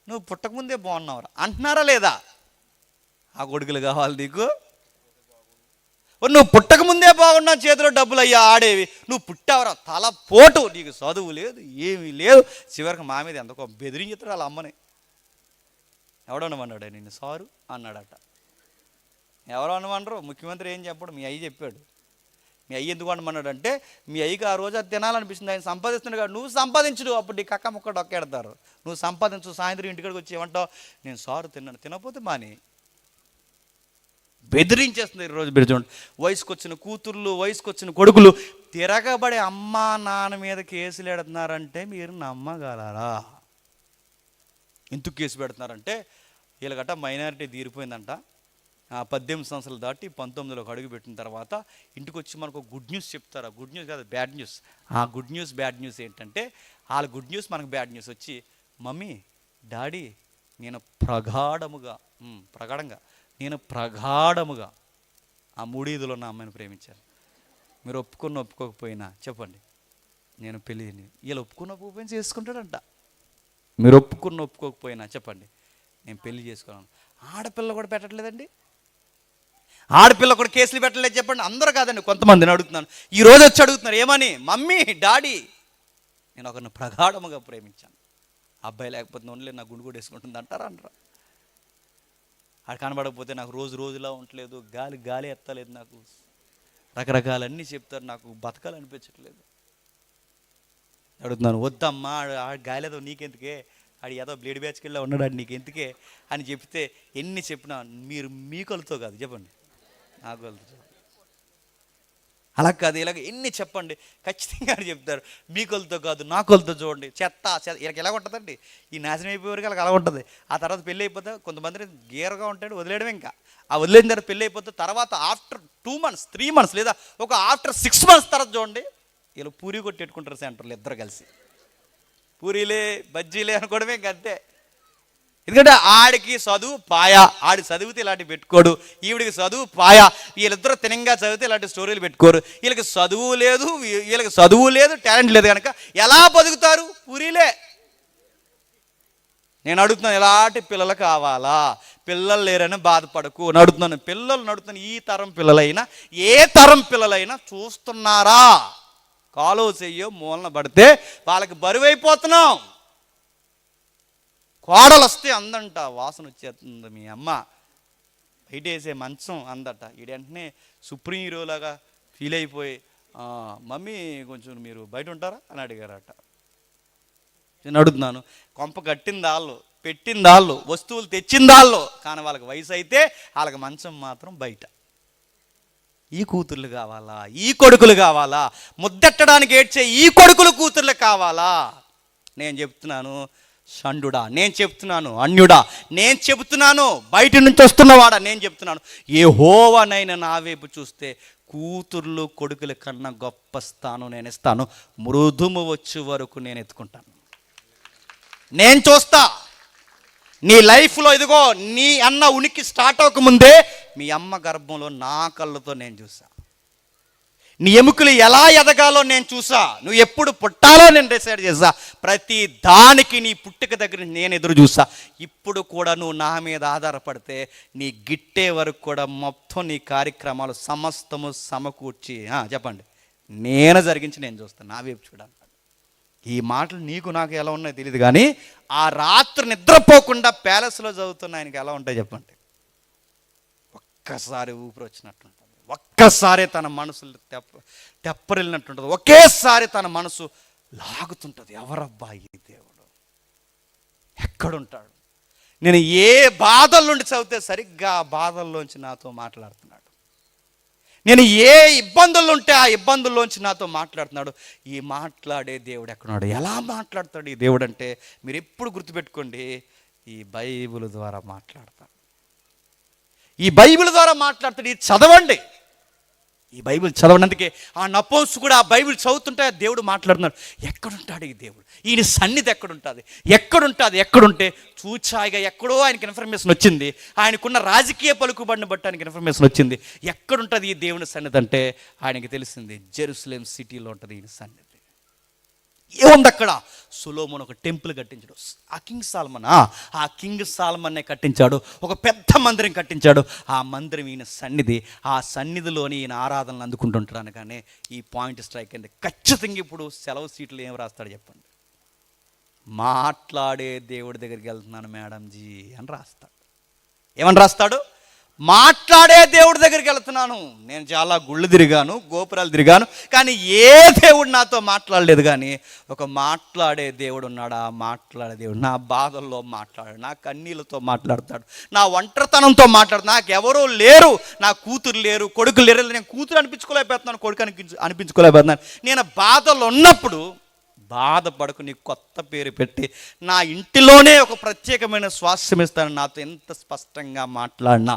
నువ్వు పుట్టకముందే బాగున్నావురా అంటున్నారా లేదా? ఆ కొడుకులు కావాలి నీకు, నువ్వు పుట్టకముందే బాగున్నా, చేతిలో డబ్బులు అయ్యా ఆడేవి, నువ్వు పుట్టావరా తల పోటు, నీకు చదువు లేదు, ఏమీ లేదు. చివరికి మా మీద ఎంతకో బెదిరించుతాడు వాళ్ళ అమ్మని. ఎవడనమన్నాడు నిన్ను సారు అన్నాడట. ఎవరు అనమనరు, ముఖ్యమంత్రి ఏం చెప్పాడు, మీ అయ్యి చెప్పాడు. మీ అయ్యి ఎందుకు అనమన్నాడు అంటే మీ అయ్యికి ఆ రోజు అది తినాలనిపిస్తుంది, ఆయన సంపాదిస్తున్నాడు కదా, నువ్వు సంపాదించడు, అప్పుడు నీ కక్క ముక్క డొక్కెడతారు. నువ్వు సంపాదించు, సాయంత్రం ఇంటికాడికి వచ్చి ఏమంటావు, నేను సారు తిన్నాను, తినకపోతే మాని. బెదిరించేస్తుంది. ఈరోజు మీరు చూడండి, వయసుకు వచ్చిన కూతుర్లు, వయసుకు వచ్చిన కొడుకులు తిరగబడి అమ్మా నాన్న మీద కేసులు పెడుతున్నారంటే మీరు నమ్మగలరా? ఎందుకు కేసు పెడుతున్నారంటే వీళ్ళగట్ట మైనారిటీ తీరిపోయిందంట. 18 సంవత్సరాలు దాటి 19లోకి అడుగు పెట్టిన తర్వాత ఇంటికి వచ్చి మనకు గుడ్ న్యూస్ చెప్తారు. ఆ గుడ్ న్యూస్ కాదు, బ్యాడ్ న్యూస్. ఆ గుడ్ న్యూస్ బ్యాడ్ న్యూస్ ఏంటంటే, వాళ్ళ గుడ్ న్యూస్ మనకు బ్యాడ్ న్యూస్ వచ్చి, మమ్మీ డాడీ నేను ప్రగాఢముగా ఆ 3 ఈదులో ఉన్న అమ్మాయిని ప్రేమించాను. మీరు ఒప్పుకోకపోయినా చెప్పండి, నేను పెళ్ళిని. వీళ్ళు ఒప్పుకోకపోయినా చేసుకుంటాడంట. మీరు ఒప్పుకోకపోయినా చెప్పండి, నేను పెళ్లి చేసుకోను. ఆడపిల్ల కూడా పెట్టట్లేదండి, ఆడపిల్ల కూడా కేసులు పెట్టలేదు చెప్పండి. అందరూ కాదండి, కొంతమందిని అడుగుతున్నాను. ఈరోజు వచ్చి అడుగుతున్నారు, ఏమని? మమ్మీ డాడీ నేను ఒకరిని ప్రగాఢముగా ప్రేమించాను. అబ్బాయి లేకపోతే ఓన్లీ నా గుండు కూడా వేసుకుంటుంది అంటారా? అది కనబడకపోతే నాకు రోజులా ఉండలేదు, గాలి ఎత్తలేదు, నాకు రకరకాలన్నీ చెప్తారు, నాకు బతకాలనిపించట్లేదు. అడుగుతున్నాను, వద్దమ్మా గాలేదో నీకెందుకే, ఆడు ఏదో బ్లేడ్ బ్యాచ్కి వెళ్ళా ఉన్నాడు, ఆడు నీకెందుకే అని చెప్తే ఎన్ని చెప్పినా మీరు మీ కొలతో కాదు చెప్పండి, నా కొలతో. అలా కాదు, ఇలాగ ఎన్ని చెప్పండి ఖచ్చితంగా చెప్తారు, మీ కొలతో కాదు నా కొలతో చూడండి. చెత్త వీళ్ళకి ఎలా ఉంటుందండి, ఈ నాశనం అయిపోయేవరకు అలా ఉంటుంది. ఆ తర్వాత పెళ్ళి అయిపోతే కొంతమంది గీరగా ఉంటాడు, వదిలేయడం. ఇంకా ఆ వదిలేని తర్వాత పెళ్ళి అయిపోతే తర్వాత ఆఫ్టర్ 2 months 3 months లేదా ఒక ఆఫ్టర్ 6 months తర్వాత చూడండి వీళ్ళు పూరి కొట్టేట్టుకుంటారు సెంటర్లు ఇద్దరు కలిసి. పూరీలే బజ్జీలే అనుకోవడమే అంతే. ఎందుకంటే ఆడికి చదువు పాయా, ఆడి చదివితే ఇలాంటివి పెట్టుకోడు, ఈవిడికి చదువు పాయా, వీళ్ళిద్దరూ తినంగా చదివితే ఇలాంటి స్టోరీలు పెట్టుకోరు. వీళ్ళకి చదువు లేదు టాలెంట్ లేదు కనుక ఎలా బతుకుతారు? పూరీలే. నేను అడుగుతున్నాను, ఎలాంటి పిల్లలు కావాలా? పిల్లలు లేరని బాధపడకు నడుతున్నాను. ఈ తరం పిల్లలైనా ఏ తరం పిల్లలైనా చూస్తున్నారా? కాలో చెయ్యో మూలన పడితే వాళ్ళకి బరువైపోతున్నాం. కోడలు వస్తే అందంట, వాసన వచ్చేస్తుంది మీ అమ్మ, బయట వేసే మంచం అందట. ఈడు వెంటనే సుప్రీం హీరోలాగా ఫీల్ అయిపోయి, మమ్మీ కొంచెం మీరు బయట ఉంటారా అని అడిగారట. నేను అడుగుతున్నాను, కొంప కట్టిందాళ్ళు, పెట్టిందాళ్ళు, వస్తువులు తెచ్చిందాళ్ళు, కానీ వాళ్ళకి వయసు అయితే వాళ్ళకి మంచం మాత్రం బయట. ఈ కూతుర్లు కావాలా? ఈ కొడుకులు కావాలా? ముద్దెట్టడానికి ఏడ్చే ఈ కొడుకులు కూతుర్లు కావాలా? నేను చెప్తున్నాను షండుడా, నేను చెప్తున్నాను అన్యుడా, నేను చెబుతున్నాను బయట నుంచి వస్తున్నవాడా, నేను చెప్తున్నాను యెహోవానైనా నా వైపు చూస్తే కూతుర్లు కొడుకుల కన్నా గొప్ప స్థానం నేను ఇస్తాను. మృదుము వచ్చే వరకు నేను ఎత్తుకుంటాను. నేను చూస్తా నీ లైఫ్లో. ఇదిగో నీ అన్న ఉనికి స్టార్ట్ అవ్వకముందే మీ అమ్మ గర్భంలో నా కళ్ళతో నేను చూసా. నీ ఎముకలు ఎలా ఎదగాలో నేను చూసా. నువ్వు ఎప్పుడు పుట్టాలో నేను డిసైడ్ చేసా. ప్రతి దానికి నీ పుట్టుక దగ్గర నేను ఎదురు చూసా. ఇప్పుడు కూడా నువ్వు నా మీద ఆధారపడితే నీ గిట్టే వరకు కూడా మొత్తం నీ కార్యక్రమాలు సమస్తము సమకూర్చి చెప్పండి నేను జరిగించి నేను చూస్తాను. నా వైపు చూడాలి. ఈ మాటలు నీకు నాకు ఎలా ఉన్నాయో తెలియదు, కానీ ఆ రాత్రి నిద్రపోకుండా ప్యాలెస్లో చదువుతున్న ఆయనకి ఎలా ఉంటాయి చెప్పండి. ఒక్కసారి ఊపిరి వచ్చినట్టుంటుంది, ఒక్కసారి తన మనసు తెప్పరిల్లినట్టుంటుంది, ఒకేసారి తన మనసు లాగుతుంటుంది. ఎవరబ్బా ఈ దేవుడు, ఎక్కడుంటాడు? నేను ఏ బాధల నుండి చదివితే సరిగ్గా ఆ బాధల్లోంచి నాతో మాట్లాడుతున్నాడు. నేను ఏ ఇబ్బందుల్లో ఉంటే ఆ ఇబ్బందుల్లోంచి నాతో మాట్లాడుతున్నాడు. ఈ మాట్లాడే దేవుడు ఎక్కడున్నాడు? ఎలా మాట్లాడతాడు ఈ దేవుడు అంటే మీరు ఎప్పుడు గుర్తుపెట్టుకోండి, ఈ బైబిల్ ద్వారా మాట్లాడతాడు. ఈ బైబిల్ ద్వారా మాట్లాడతాడు. ఇది చదవండి, ఈ బైబిల్ చదవండి. అందుకే ఆ నపోసు కూడా ఆ బైబిల్ చదువుతుంటే దేవుడు మాట్లాడుతున్నాడు. ఎక్కడుంటాడు ఈ దేవుడు? ఈయన సన్నిధి ఎక్కడుంటే చూచాయిగా ఎక్కడో ఆయనకి ఇన్ఫర్మేషన్ వచ్చింది. ఆయనకున్న రాజకీయ పలుకుబడిని బట్టి ఆయనకి ఇన్ఫర్మేషన్ వచ్చింది. ఎక్కడుంటుంది ఈ దేవుని సన్నిధి అంటే ఆయనకి తెలిసింది జెరూసలేం సిటీలో ఉంటుంది ఈయన సన్నిధి. ఏముంది అక్కడ? సొలొమోను ఒక టెంపుల్ కట్టించాడు. ఆ కింగ్ సాల్మన్నే కట్టించాడు. ఒక పెద్ద మందిరం కట్టించాడు. ఆ మందిరం ఈయన సన్నిధి. ఆ సన్నిధిలోని ఈయన ఆరాధనలు అందుకుంటుంటాను. కానీ ఈ పాయింట్ స్ట్రైక్ అయింది. ఖచ్చితంగా ఇప్పుడు సెలవు సీట్లు ఏం రాస్తాడు చెప్పండి? మాట్లాడే దేవుడి దగ్గరికి వెళ్తున్నాను మేడం జీ అని రాస్తాడు. ఏమని రాస్తాడు? మాట్లాడే దేవుడి దగ్గరికి వెళ్తున్నాను. నేను చాలా గుళ్ళు తిరిగాను, గోపురాలు తిరిగాను, కానీ ఏ దేవుడు నాతో మాట్లాడలేదు. కానీ ఒక మాట్లాడే దేవుడు ఉన్నాడు. ఆ మాట్లాడే దేవుడు నా బాధల్లో మాట్లాడాడు, నా కన్నీళ్ళతో మాట్లాడతాడు, నా ఒంటరితనంతో మాట్లాడు. నాకు ఎవరూ లేరు, నా కూతురు లేరు, కొడుకు లేరు. నేను కూతురు అనిపించుకోలేకపోతున్నాను, కొడుకు అనిపించుకోలేకపోతున్నాను. నేను బాధలు ఉన్నప్పుడు బాధపడకు, నీకు కొత్త పేరు పెట్టి నా ఇంటిలోనే ఒక ప్రత్యేకమైన స్వాస్థ్యం ఇస్తాను. నాతో ఎంత స్పష్టంగా మాట్లాడినా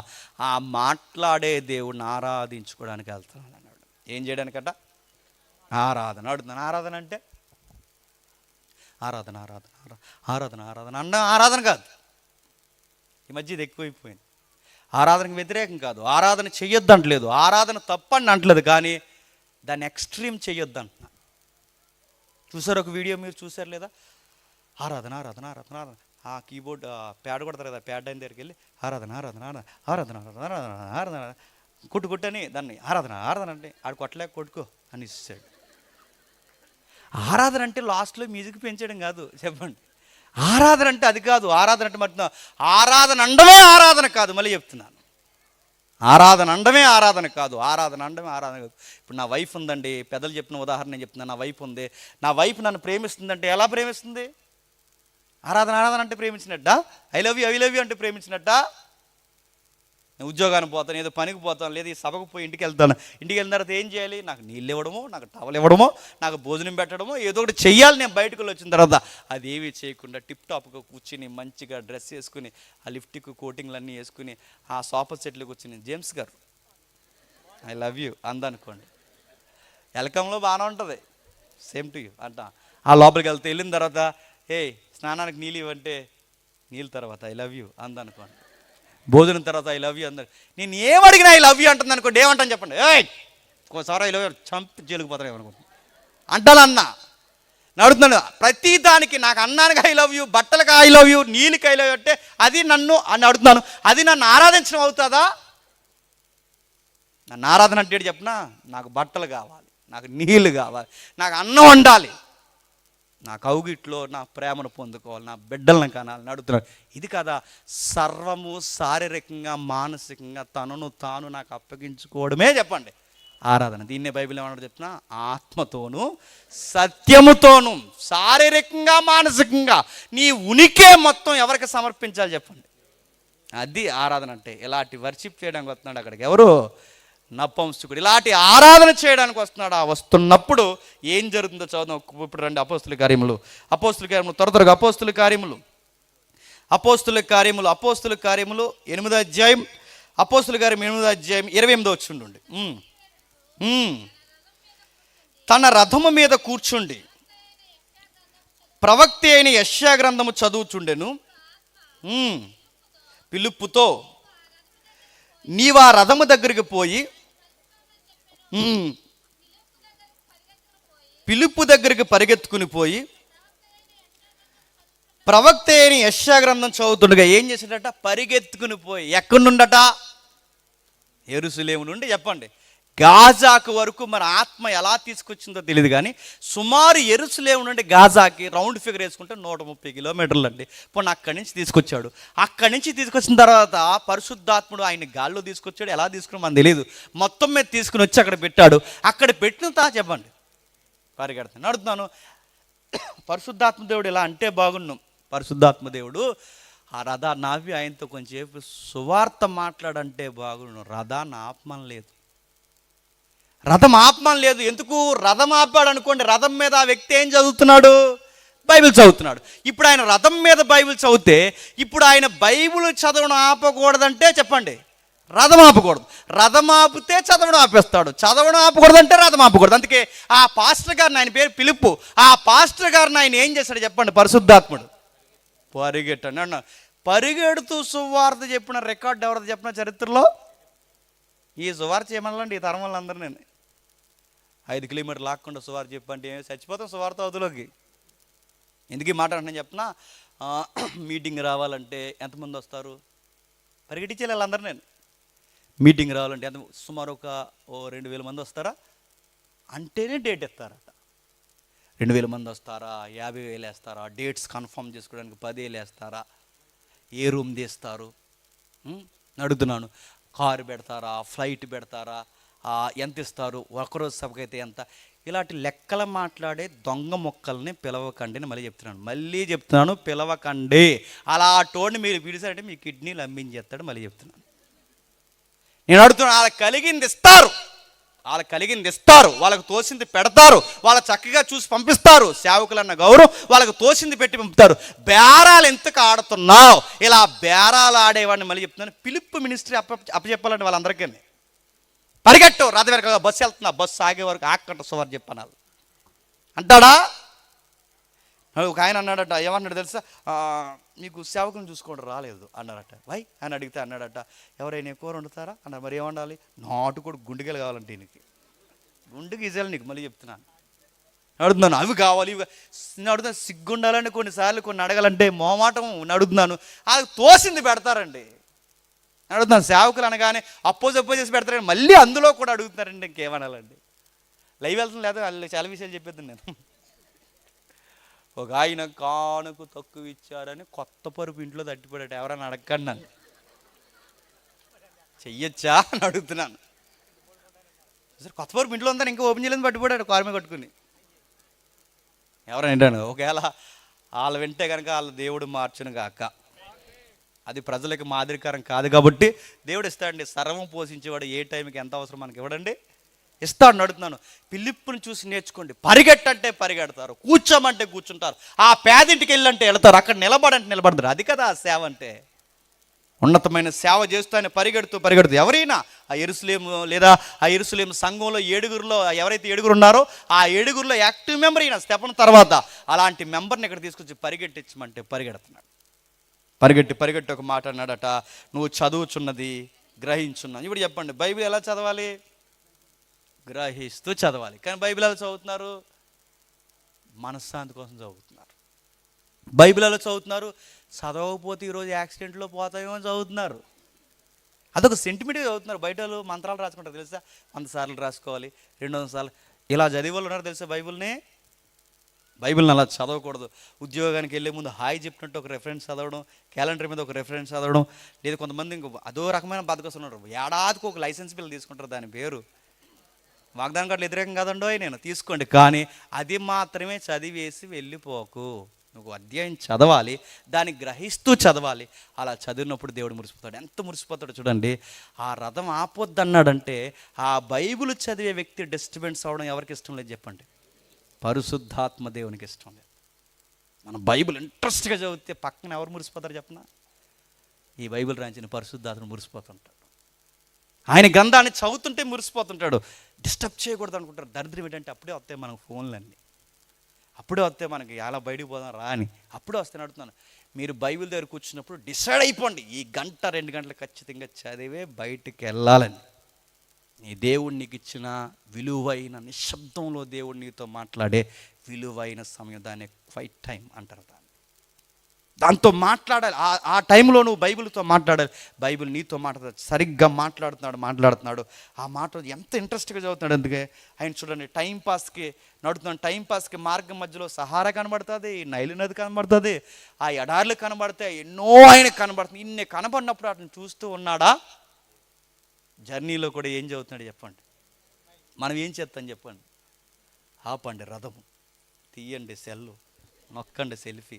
ఆ మాట్లాడే దేవుడిని ఆరాధించుకోవడానికి వెళ్తున్నాను అన్నాడు. ఏం చేయడానికట? ఆరాధన. అడుగుతున్నాను, ఆరాధన అంటే ఆరాధన ఆరాధన ఆరాధన ఆరాధన అన్న ఆరాధన కాదు. ఈ మధ్య ఇది ఎక్కువైపోయింది. ఆరాధనకు వ్యతిరేకం కాదు, ఆరాధన చెయ్యొద్దు అంటలేదు, ఆరాధన తప్పని అంటలేదు, కానీ దాన్ని ఎక్స్ట్రీమ్ చెయ్యొద్దు అంటున్నా. చూసారు ఒక వీడియో, మీరు చూసారు లేదా? ఆరాధన ఆరాధన ఆరాధన ఆరాధన, ఆ కీబోర్డ్ ప్యాడ్ కొడతారు కదా, ప్యాడ్ అయిన దగ్గరికి వెళ్ళి ఆరాధన ఆరాధన ఆరాధన ఆరాధన ఆరాధన ఆరాధన కొట్టుని దాన్ని ఆరాధన ఆరాధన అంటే ఆడు కొట్టలేక కొట్టుకో అని ఇస్తాడు. ఆరాధన అంటే లాస్ట్లో మ్యూజిక్ పెంచడం కాదు, చెప్పండి. ఆరాధన అంటే అది కాదు. ఆరాధన అంటే మరి ఆరాధన అండమే ఆరాధన కాదు. మళ్ళీ చెప్తున్నాను, ఆరాధన అండమే ఆరాధన కాదు, ఆరాధన అండమే ఆరాధన కాదు. ఇప్పుడు నా వైఫ్ ఉందండి, పెద్దలు చెప్పిన ఉదాహరణ నేను చెప్తున్నాను. నా వైఫ్ ఉంది, నా వైఫ్ నన్ను ప్రేమిస్తుందంటే ఎలా ప్రేమిస్తుంది? ఆరాధన ఆరాధన అంటే ప్రేమించినట్టా? ఐ లవ్ యూ అంటే ప్రేమించినట్టా? నేను ఉద్యోగానికి పోతాను, ఏదో పనికి పోతాను, లేదా ఈ సభకు పోయి ఇంటికి వెళ్తాను. ఇంటికి వెళ్ళిన తర్వాత ఏం చేయాలి? నాకు నీళ్ళు ఇవ్వడమో, నాకు టవల్ ఇవ్వడమో, నాకు భోజనం పెట్టడమో ఏదో ఒకటి చెయ్యాలి. నేను బయటకు వచ్చిన తర్వాత అది ఏమీ చేయకుండా టిప్ టాప్గా కూర్చుని మంచిగా డ్రెస్ వేసుకుని ఆ లిప్టిక్ కోటింగ్లు అన్నీ వేసుకుని ఆ సోఫా సెట్లు కూర్చుని జేమ్స్ గారు ఐ లవ్ యూ అందనుకోండి, వెల్కంలో బాగానే ఉంటుంది, సేమ్ టు యూ అంట. ఆ లోపలికి వెళ్తే వెళ్ళిన తర్వాత స్నానానికి నీళ్ళు ఇవ్వంటే నీళ్ళ తర్వాత ఐ లవ్ యూ అందనుకోండి. భోజనం తర్వాత ఐ లవ్ యూ అందరు. నేను ఏమడిగినా ఐ లవ్ యూ అంటుంది అనుకోండి, ఏమంటాను చెప్పండి? ఒకసారి ఐ లవ్ యూ చంపి జైలుకుపోతాను ఏమనుకోండి అంటాను. అన్న నడుతున్నాను ప్రతి దానికి, నాకు అన్నానికి ఐ లవ్ యూ, బట్టలకు ఐ లవ్ యూ, నీళ్ళకి ఐ లవ్ యూ అంటే అది నన్ను అని అడుగుతున్నాను. అది నన్ను ఆరాధించడం అవుతుందా? నన్ను ఆరాధన అంటే చెప్పనా, నాకు బట్టలు కావాలి, నాకు నీళ్ళు కావాలి, నాకు అన్నం వండాలి, నా కౌగిట్లో నా ప్రేమను పొందుకోవాలి, నా బిడ్డలను కనాలని అడుగుతున్నాడు. ఇది కదా సర్వము శారీరకంగా మానసికంగా తనను తాను నాకు అప్పగించుకోవడమే చెప్పండి ఆరాధన. దీన్నే బైబిల్ ఏమన్నా చెప్తున్నా, ఆత్మతోను సత్యముతోను శారీరకంగా మానసికంగా నీ ఉనికే మొత్తం ఎవరికి సమర్పించాలి చెప్పండి. అది ఆరాధన అంటే. ఇలాంటి వర్షిప్ చేయడానికి వస్తున్నాడు అక్కడికి ఎవరు? నపుంసకుడు. ఇలాంటి ఆరాధన చేయడానికి వస్తున్నాడు. ఆ వస్తున్నప్పుడు ఏం జరుగుతుందో చదువుదాం. ఇప్పుడు రండి అపోస్తుల కార్యములు త్వరగా అపోస్తుల కార్యములు 8వ అధ్యాయం, అపోస్తుల కార్యం 8వ అధ్యాయం 28వ వచనం. తన రథము మీద కూర్చుండి ప్రవక్త అయిన యెషయా గ్రంథము చదువుచుండెను. పిలుపుతో నీవు ఆ రథము దగ్గరికి పోయి, పిలుపు దగ్గరికి పరిగెత్తుకుని పోయి ప్రవక్త అయిన యెషయా గ్రంథం చదువుతుండగా ఏం చేశాడట? పరిగెత్తుకుని పోయి, ఎక్కడి నుండట? యెరూషలేము నుండి చెప్పండి గాజాకు వరకు. మన ఆత్మ ఎలా తీసుకొచ్చిందో తెలియదు, కానీ సుమారు యెరూషలేము నుండి గాజాకి రౌండ్ ఫిగర్ వేసుకుంటే 130 కిలోమీటర్లు అండి. పోనీ అక్కడి నుంచి తీసుకొచ్చాడు. అక్కడి నుంచి తీసుకొచ్చిన తర్వాత పరిశుద్ధాత్ముడు ఆయన గాల్లో తీసుకొచ్చాడు. ఎలా తీసుకుని మనకు తెలియదు. మొత్తం మీద తీసుకుని వచ్చి అక్కడ పెట్టాడు. అక్కడ పెట్టిన చెప్పండి పరిగెడతాను. అడుగుతున్నాను, పరిశుద్ధాత్మ దేవుడు ఇలా అంటే బాగున్నాం. పరిశుద్ధాత్మ దేవుడు ఆ రథాన్ని ఆపి ఆయనతో కొంచెంసేపు సువార్త మాట్లాడంటే బాగున్నాం. రథాన్ని ఆపమని లేదు, రథం ఆపమని లేదు. ఎందుకు? రథం ఆపాడు అనుకోండి, రథం మీద ఆ వ్యక్తి ఏం చదువుతున్నాడు? బైబిల్ చదువుతున్నాడు. ఇప్పుడు ఆయన రథం మీద బైబిల్ చదివితే ఇప్పుడు ఆయన బైబిల్ చదవడం ఆపకూడదంటే చెప్పండి రథం ఆపకూడదు. రథం ఆపితే చదవడం ఆపేస్తాడు, చదవడం ఆపకూడదంటే రథం ఆపకూడదు. అందుకే ఆ పాస్టర్ గారిని, ఆయన పేరు పిలుపు, ఆ పాస్టర్ గారిని ఆయన ఏం చేశాడు చెప్పండి? పరిశుద్ధాత్ముడు పరిగెట్టండి అన్న. పరిగెడుతూ సువార్త చెప్పిన రికార్డు ఎవరిది చెప్పిన చరిత్రలో? ఈ సువార్త చేయమనండి ఈ తరం వాళ్ళందరూ. నేను 5 కిలోమీటర్లు లాక్కుండా సువార్త చెప్పంటే చచ్చిపోతాం సువార్త అవధిలోకి. ఎందుకు ఈ మాట అంటే చెప్పిన, మీటింగ్ రావాలంటే ఎంతమంది వస్తారు? పరిగెట్టించాలి వాళ్ళందరూ. నేను మీటింగ్ రావాలంటే ఎంత, సుమారు ఒక 2,000 మంది వస్తారా అంటేనే డేట్ ఇస్తారట. 2,000 మంది వస్తారా, 50,000 వేస్తారా, డేట్స్ కన్ఫర్మ్ చేసుకోవడానికి 10,000 వేస్తారా, ఏ రూమ్ తీస్తారు అడుగుతున్నాను. కారు పెడతారా, ఫ్లైట్ పెడతారా, ఎంత ఇస్తారు, ఒకరోజు సభకైతే ఎంత, ఇలాంటి లెక్కలు మాట్లాడే దొంగ మొక్కల్ని పిలవకండి అని మళ్ళీ చెప్తున్నాను పిలవకండి. అలా టోడ్ని మీరు విడిసారంటే మీ కిడ్నీలు అమ్మించేస్తాడు. మళ్ళీ చెప్తున్నాను, నేను అడుగుతున్నాను. వాళ్ళకి కలిగింది ఇస్తారు, వాళ్ళకు తోసింది పెడతారు, వాళ్ళ చక్కగా చూసి పంపిస్తారు. సేవకులన్న గౌరవం వాళ్ళకు తోసింది పెట్టి పంపుతారు. బేరాలు ఎంతకు ఆడుతున్నావు? ఇలా బేరాలు ఆడేవాడిని మళ్ళీ చెప్తున్నాను, ఫిలిప్ మినిస్ట్రీ అప్పచెప్పాలంటే వాళ్ళందరికీ పరిగెట్టు, రథ వెనక బస్సు వెళ్తున్నా, బస్సు ఆగే వరకు ఆక్కట సువార్ చెప్పాను అంటాడా? ఒక ఆయన అన్నాడట, ఏమన్నాడు తెలుసా, మీకు సేవకుని చూసుకోవడం రాలేదు అన్నారట. వై అని అడిగితే అన్నాడట, ఎవరైనా కూర వండుతారా అన్నారు. మరి ఏమండాలి? నాటుకోడు గుండెగలు కావాలంటే దీనికి గుండెకి ఇజాలి నీకు. మళ్ళీ చెప్తున్నాను, అడుగుతున్నాను, అవి కావాలి ఇవి అడుగుతాను. సిగ్గుండాలంటే కొన్నిసార్లు కొన్ని అడగాలంటే మోమాటం అడుగుతున్నాను. అది తోసింది పెడతారండి. అడుగుతున్నాను, సేవకులు అనగానే అపోజ్ చేసి పెడతారండి, మళ్ళీ అందులో కూడా అడుగుతున్నారండి. ఇంకేమనాలండి? లైవ్ వెళ్తుంది లేదా వాళ్ళు చాలా విషయాలు చెప్పేద్దాను నేను. ఒక ఆయన కానుకు తక్కువ ఇచ్చారని కొత్త పరుపు ఇంట్లో తట్టిపోయాడు. ఎవరైనా అడగండి నన్ను, చెయ్యొచ్చా అని అడుగుతున్నాను. సరే, కొత్త పరుపు ఇంట్లో ఉందని ఇంకా ఓపెన్ చేయలేదు, పట్టిపోయాడు కారు మీద కట్టుకుని. ఎవరైనా ఒకవేళ వాళ్ళు వింటే కనుక వాళ్ళ దేవుడు మార్చును గాక. అది ప్రజలకు మాదిరికరం కాదు కాబట్టి దేవుడు ఇస్తాడండి. సర్వం పోషించేవాడు ఏ టైంకి ఎంత అవసరం మనకి ఇవ్వడండి, ఇస్తాడు. అడుగుతున్నాను, పిలిప్పుని చూసి నేర్చుకోండి. పరిగెట్టంటే పరిగెడతారు, కూర్చోమంటే కూర్చుంటారు, ఆ పేదింటికి వెళ్ళంటే వెళ్తారు, అక్కడ నిలబడంటే నిలబడతారు. అది కదా ఆ సేవ అంటే. ఉన్నతమైన సేవ చేస్తూ ఆయన పరిగెడుతూ ఎవరైనా ఆ యెరూషలేము లేదా ఆ యెరూషలేము సంఘంలో 7గురిలో ఎవరైతే 7గురు ఉన్నారో ఆ 7గురిలో యాక్టివ్ మెంబర్ అయినా స్టెఫను తర్వాత అలాంటి మెంబర్ని ఇక్కడ తీసుకొచ్చి పరిగెట్టించమంటే పరిగెడుతున్నాడు. పరిగెట్టి ఒక మాట అన్నాడట, నువ్వు చదువుచున్నది గ్రహించున్నావు. ఇప్పుడు చెప్పండి, బైబిల్ ఎలా చదవాలి? గ్రహిస్తూ చదవాలి. కానీ బైబిల్ ఎలా చదువుతున్నారు? మనశ్శాంతి కోసం చదువుతున్నారు. బైబిల్ ఎలా చదువుతున్నారు? చదవకపోతే ఈరోజు యాక్సిడెంట్లో పోతామేమో చదువుతున్నారు. అదొక సెంటిమెంట్గా చదువుతున్నారు. బయట వాళ్ళు మంత్రాలు రాసుకుంటారు తెలుసా, 100 సార్లు రాసుకోవాలి, 200 సార్లు ఇలా చదివే వాళ్ళు ఉన్నారు తెలుసా. బైబిల్ని అలా చదవకూడదు. ఉద్యోగానికి వెళ్ళే ముందు హాయ్ చెప్పినట్టు ఒక రెఫరెన్స్ చదవడం, క్యాలెండర్ మీద ఒక రెఫరెన్స్ చదవడం. లేదా కొంతమంది ఇంకో అదో రకమైన బతకస్తున్నారు, ఏడాదికి ఒక లైసెన్స్ బిల్ తీసుకుంటారు. దాని పేరు వాగ్దానం కార్డులు వ్యతిరేకం కాదండో, నేను తీసుకోండి. కానీ అది మాత్రమే చదివేసి వెళ్ళిపోకు. నువ్వు అధ్యాయం చదవాలి, దాన్ని గ్రహిస్తూ చదవాలి. అలా చదివినప్పుడు దేవుడు మురిసిపోతాడు. ఎంత మురిసిపోతాడో చూడండి. ఆ రథం ఆపొద్దన్నాడంటే ఆ బైబిల్ చదివే వ్యక్తి డిస్టర్బెన్స్ అవడం ఎవరికి ఇష్టం లేదు చెప్పండి? పరిశుద్ధాత్మ దేవునికి ఇష్టం లేదు. మన బైబిల్ ఇంట్రెస్ట్గా చదివితే పక్కన ఎవరు మురిసిపోతారు చెప్పనా? ఈ బైబిల్ రాయించిన పరిశుద్ధాత్మ మురిసిపోతుంటాడు. ఆయన గ్రంథాన్ని చదువుతుంటే మురిసిపోతుంటాడు. డిస్టర్బ్ చేయకూడదు అనుకుంటారు. దరిద్రం ఏంటంటే అప్పుడే వస్తాయి మనకు ఫోన్లన్నీ, అప్పుడే వస్తాయి మనకి ఎలా బయటికి పోదాం రా అని. అప్పుడే వస్తాను. అడుగుతున్నాను, మీరు బైబిల్ దగ్గర కూర్చున్నప్పుడు డిసైడ్ అయిపోండి, ఈ 1-2 గంటలు ఖచ్చితంగా చదివే బయటికి వెళ్ళాలని. నీ దేవుడు నీకు ఇచ్చిన విలువైన నిశ్శబ్దంలో దేవుడు నీతో మాట్లాడే విలువైన సమయం, దాన్ని క్వైట్ టైం అంటారు. దాంతో మాట్లాడాలి. ఆ టైంలో నువ్వు బైబిల్తో మాట్లాడాలి. బైబిల్ నీతో మాట్లాడాలి. సరిగ్గా మాట్లాడుతున్నాడు. ఆ మాట ఎంత ఇంట్రెస్ట్గా చదువుతున్నాడు. అందుకే ఆయన చూడండి, టైంపాస్కి నడుతున్నాడు. టైంపాస్కి మార్గం మధ్యలో సహారా కనబడుతుంది, నైలు నది కనబడుతుంది, ఆ ఎడార్లు కనబడతాయి, ఎన్నో ఆయన కనబడుతుంది. ఇన్ని కనబడినప్పుడు అతను చూస్తూ ఉన్నాడా? జర్నీలో కూడా ఏం చదువుతున్నాడు చెప్పండి? మనం ఏం చేస్తాం చెప్పండి? ఆపండి రథము, తీయండి సెల్లు, నొక్కండి సెల్ఫీ,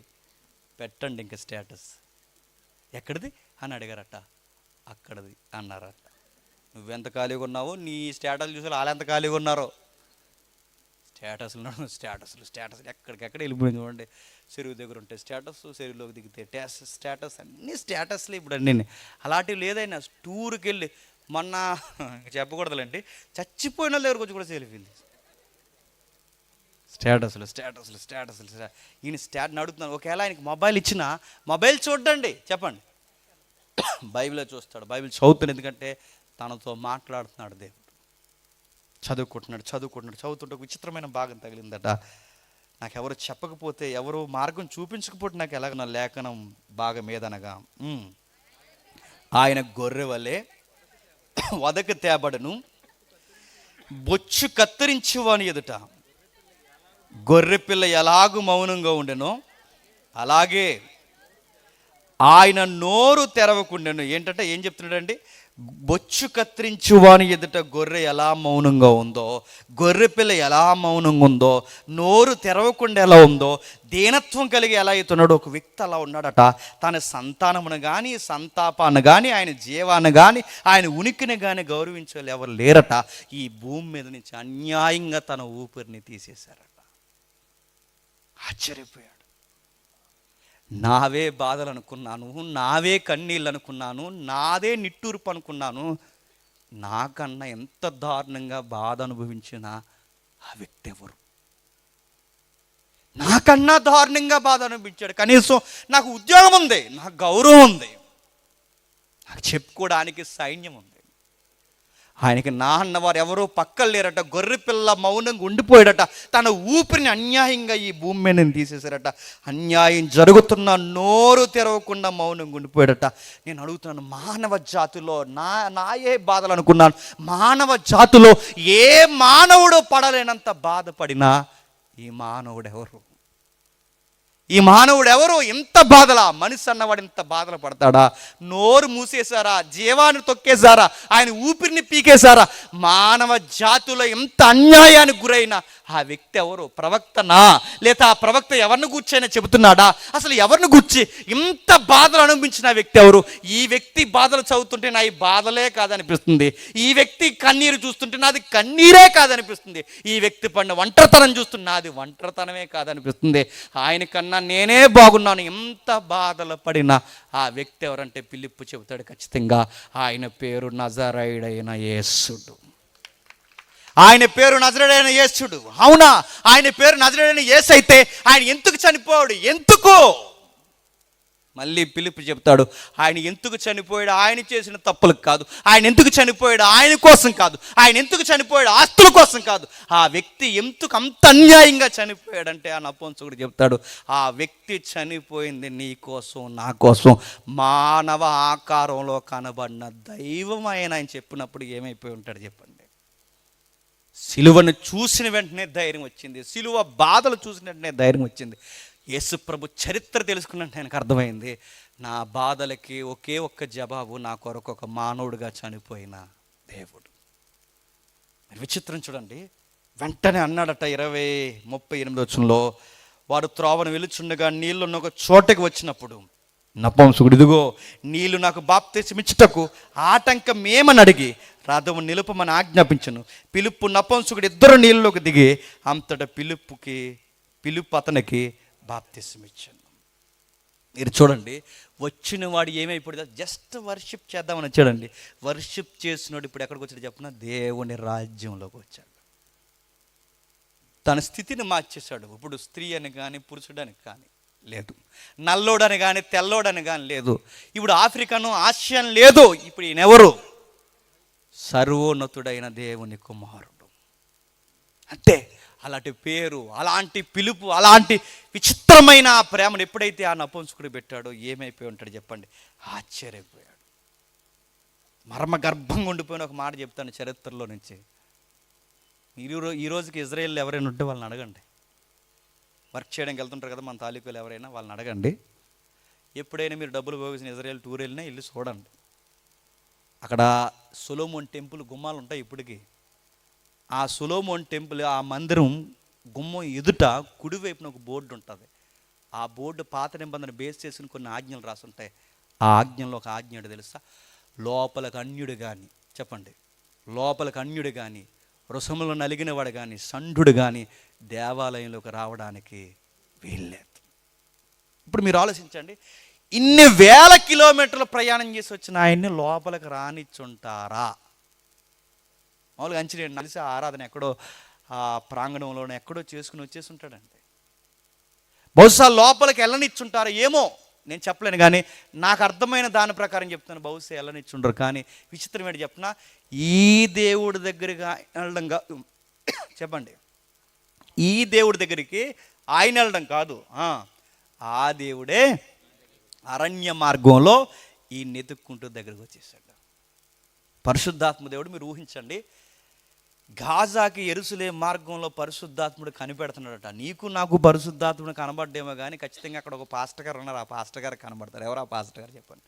పెట్టండి ఇంకా స్టేటస్. ఎక్కడిది అని అడిగారట. అక్కడది అన్నారట. నువ్వెంత ఖాళీగా ఉన్నావో నీ స్టేటస్ చూసి వాళ్ళు ఎంత ఖాళీగా ఉన్నారో. స్టేటస్లు ఎక్కడికెక్కడ వెళ్ళిపోయింది చూడండి. చెరువు దగ్గర ఉంటే స్టేటస్, చెరువులోకి దిగితే స్టేటస్, అన్ని స్టేటస్లు ఇప్పుడు అన్నీ. అలాంటివి లేదైనా టూర్కి వెళ్ళి మొన్న చెప్పకూడదులేండి, చచ్చిపోయిన వాళ్ళ దగ్గరకు వచ్చి కూడా సెల్ఫీలు. స్టేటస్లు. ఈయన అడుగుతున్నాను, ఒకవేళ ఆయనకి మొబైల్ ఇచ్చినా మొబైల్ చూడండి చెప్పండి. బైబిల్లో చూస్తాడు, బైబిల్ చదువుతున్నాడు. ఎందుకంటే తనతో మాట్లాడుతున్నాడు దేవుడు. చదువుకుంటున్నాడు. చదువుతుంటే ఒక విచిత్రమైన భాగం తగిలిందట. నాకు ఎవరు చెప్పకపోతే, ఎవరు మార్గం చూపించకపోతే నాకు ఎలాగ నా లేఖనం భాగం ఏదనగా, ఆయన గొర్రె వలె వదకు తేబడను, బొచ్చు కత్తిరించువాని ఎదుట గొర్రెపిల్ల ఎలాగూ మౌనంగా ఉండెనో అలాగే ఆయన నోరు తెరవకుండాను. ఏంటంటే ఏం చెప్తున్నాడండి? బొచ్చు కత్తిరించు వాని ఎదుట గొర్రె ఎలా మౌనంగా ఉందో, గొర్రె పిల్ల ఎలా మౌనంగా ఉందో, నోరు తెరవకుండా ఎలా ఉందో, దీనత్వం కలిగి ఎలా అవుతున్నాడో ఒక వ్యక్తి అలా ఉన్నాడట. తన సంతానమును కానీ, సంతాపాన్ని కానీ, ఆయన జీవాన్ని కానీ, ఆయన ఉనికిని కానీ గౌరవించే ఎవరు లేరట. ఈ భూమి మీద నుంచి అన్యాయంగా తన ఊపిరిని తీసేశారట. ఆశ్చర్యపోయాడు. నావే బాధలు అనుకున్నాను, నావే కన్నీళ్ళు అనుకున్నాను, నాదే నిట్టూర్పు అనుకున్నాను. నాకన్నా ఎంత దారుణంగా బాధ అనుభవించిన ఆ వ్యక్తి ఎవరు? నాకన్నా దారుణంగా బాధ అనుభవించాడు. కనీసం నాకు ఉద్యోగం ఉంది, నాకు గౌరవం ఉంది, నాకు చెప్పుకోవడానికి సైన్యం ఉంది. ఆయనకి నా అన్నవారు ఎవరో పక్కన లేరట. గొర్రె పిల్ల మౌనంగా ఉండిపోయాడట. తన ఊపిరిని అన్యాయంగా ఈ భూమి మీద తీసేశారట. అన్యాయం జరుగుతున్న నోరు తెరవకుండా మౌనంగా ఉండిపోయాడట. నేను అడుగుతున్నాను, మానవ జాతిలో నా ఏ బాధలు అనుకున్నాను, మానవ జాతిలో ఏ మానవుడు పడలేనంత బాధపడినా ఈ మానవుడు ఎవరు? ఈ మానవుడు ఎవరు? ఎంత బాధలా? మనిషి అన్నవాడు ఇంత బాధలు పడతాడా? నోరు మూసేశారా, జీవాన్ని తొక్కేశారా, ఆయన ఊపిరిని పీకేశారా? మానవ జాతిలో ఎంత అన్యాయానికి గురైన ఆ వ్యక్తి ఎవరు? ప్రవక్తనా? లేదా ఆ ప్రవక్త ఎవరిని గూర్చైనా చెబుతున్నాడా? అసలు ఎవరిని గూర్చి ఇంత బాధలు అనుభవించిన వ్యక్తి ఎవరు? ఈ వ్యక్తి బాధలు చదువుతుంటే నా ఈ బాధలే కాదనిపిస్తుంది. ఈ వ్యక్తి కన్నీరు చూస్తుంటే నాది కన్నీరే కాదనిపిస్తుంది. ఈ వ్యక్తి పడిన ఒంటరితనం చూస్తుంటే నాది ఒంటరితనమే కాదనిపిస్తుంది. ఆయన కన్నా నేనే బాగున్నాను. ఎంత బాధలు పడిన ఆ వ్యక్తి ఎవరంటే ఫిలిప్పు చెబుతాడు ఖచ్చితంగా. ఆయన పేరు నజరేయుడైన యేసుడు. ఆయన పేరు నజరేయుడైన యేసుడు. అవునా? ఆయన పేరు నజరేయుడైన యేసు అయితే ఆయన ఎందుకు చనిపోయాడు? ఎందుకు? మళ్ళీ ఫిలిప్పు చెప్తాడు, ఆయన ఎందుకు చనిపోయాడు? ఆయన చేసిన తప్పులకు కాదు. ఆయన ఎందుకు చనిపోయాడు? ఆయన కోసం కాదు. ఆయన ఎందుకు చనిపోయాడు? ఆస్తుల కోసం కాదు. ఆ వ్యక్తి ఎందుకు అంత అన్యాయంగా చనిపోయాడంటే ఆ నపుంసకుడు చెప్తాడు, ఆ వ్యక్తి చనిపోయింది నీ కోసం, నా కోసం. మానవ ఆకారంలో కనబడిన దైవం ఆయన చెప్పినప్పుడు ఏమైపోయి ఉంటాడు చెప్పండి. సిలువను చూసిన వెంటనే ధైర్యం వచ్చింది. సిలువ బాధలు చూసిన వెంటనే ధైర్యం వచ్చింది. యేసు ప్రభు చరిత్ర తెలుసుకున్నట్టు ఆయనకు అర్థమైంది, నా బాధలకి ఒకే ఒక్క జవాబు, నా కొరకు ఒక మానవుడిగా చనిపోయిన దేవుడు. విచిత్రం చూడండి. వెంటనే అన్నాడట 20:38 వారు త్రోవను వెలుచుండగా నీళ్ళున్న ఒక చోటకి వచ్చినప్పుడు నపుంసకుడు, ఇదిగో నీళ్లు నాకు బాప్తిసమిచ్చుటకు ఆటంకం ఏమని అడిగి రథము నిలుపమని ఆజ్ఞాపించను. పిలుపు నపుంసకుడు ఇద్దరు నీళ్ళలోకి దిగి అంతటా పిలుపు అతనికి బాప్తిసమిచ్చాను. మీరు చూడండి, వచ్చిన వాడు ఏమైపోయాడు? జస్ట్ వర్షిప్ చేద్దామని వచ్చాడండి. వర్షిప్ చేసినోడు ఇప్పుడు ఎక్కడికి వచ్చాడు చెప్పిన? దేవుని రాజ్యంలోకి వచ్చాడు. తన స్థితిని మార్చేశాడు. ఇప్పుడు స్త్రీ అని కానీ పురుషుడని కానీ లేదు, నల్లోడని కానీ తెల్లోడని కానీ లేదు, ఇప్పుడు ఆఫ్రికను ఆసియన్ లేదు. ఇప్పుడు ఈయనెవరు? సర్వోన్నతుడైన దేవుని కుమారుడు. అంతే. అలాంటి పేరు, అలాంటి పిలుపు, అలాంటి విచిత్రమైన ప్రేమను ఎప్పుడైతే ఆ నపుంసకుడు పెట్టాడో ఏమైపోయి ఉంటాడు చెప్పండి? ఆశ్చర్యపోయాడు. మర్మ గర్భంగా ఉండిపోయిన ఒక మాట చెప్తాను చరిత్రలో నుంచి. ఈ రోజుకి ఇజ్రాయేల్ ఎవరైనా ఉంటే వాళ్ళని అడగండి. వర్క్ చేయడానికి వెళ్తుంటారు కదా మన తాలూకాలు ఎవరైనా, వాళ్ళని అడగండి. ఎప్పుడైనా మీరు డబ్బులు పోగేసిన ఇజ్రాయేల్ టూర్ వెళ్ళినా ఇల్లు చూడండి. అక్కడ సొలొమోన్ టెంపుల్ గుమ్మాలు ఉంటాయి ఇప్పటికీ. ఆ సొలొమోన్ టెంపుల్, ఆ మందిరం గుమ్మం ఎదుట కుడివైపున ఒక బోర్డు ఉంటుంది. ఆ బోర్డు పాత నిబంధన బేస్ చేసుకుని కొన్ని ఆజ్ఞలు రాసుంటాయి. ఆ ఆజ్ఞలో ఒక ఆజ్ఞ ఏంటో తెలుసా? లోపలకు అన్యుడు కానీ, చెప్పండి, లోపలకు అన్యుడు కానీ, రుసములు నలిగినవాడు కానీ, సంఢుడు కానీ దేవాలయంలోకి రావడానికి వీల్లేదు. ఇప్పుడు మీరు ఆలోచించండి, ఇన్ని వేల కిలోమీటర్లు ప్రయాణం చేసి వచ్చిన ఆయన్ని లోపలికి రానిచ్చుంటారా? మామూలుగా అంచనా కలిసి ఆరాధన ఎక్కడో ఆ ప్రాంగణంలోనే ఎక్కడో చేసుకుని వచ్చేసి ఉంటాడండి. బహుశా లోపలికి వెళ్ళనిచ్చుంటారా ఏమో, నేను చెప్పలేను. కానీ నాకు అర్థమైన దాని ప్రకారం చెప్తాను, బహుశా వెళ్ళనిచ్చుంటారు. కానీ విచిత్రం ఏంటి చెప్పిన, ఈ దేవుడి దగ్గరగా వెళ్ళడం కాదు, చెప్పండి, ఈ దేవుడి దగ్గరికి ఆయన వెళ్ళడం కాదు, ఆ దేవుడే అరణ్య మార్గంలో ఈ నెతుక్కుంటూ దగ్గరకు వచ్చేసాడు. పరిశుద్ధాత్మ దేవుడు. మీరు ఊహించండి, గాజాకి యెరూషలేము మార్గంలో పరిశుద్ధాత్ముడు కనిపెడుతున్నాడట. నీకు నాకు పరిశుద్ధాత్ముడు కనబడ్డేమో కానీ ఖచ్చితంగా అక్కడ ఒక పాస్టర్ గారు ఉన్నారు. ఆ పాస్టర్ గారు కనబడతారు. ఎవరు ఆ పాస్టర్ గారు చెప్పండి?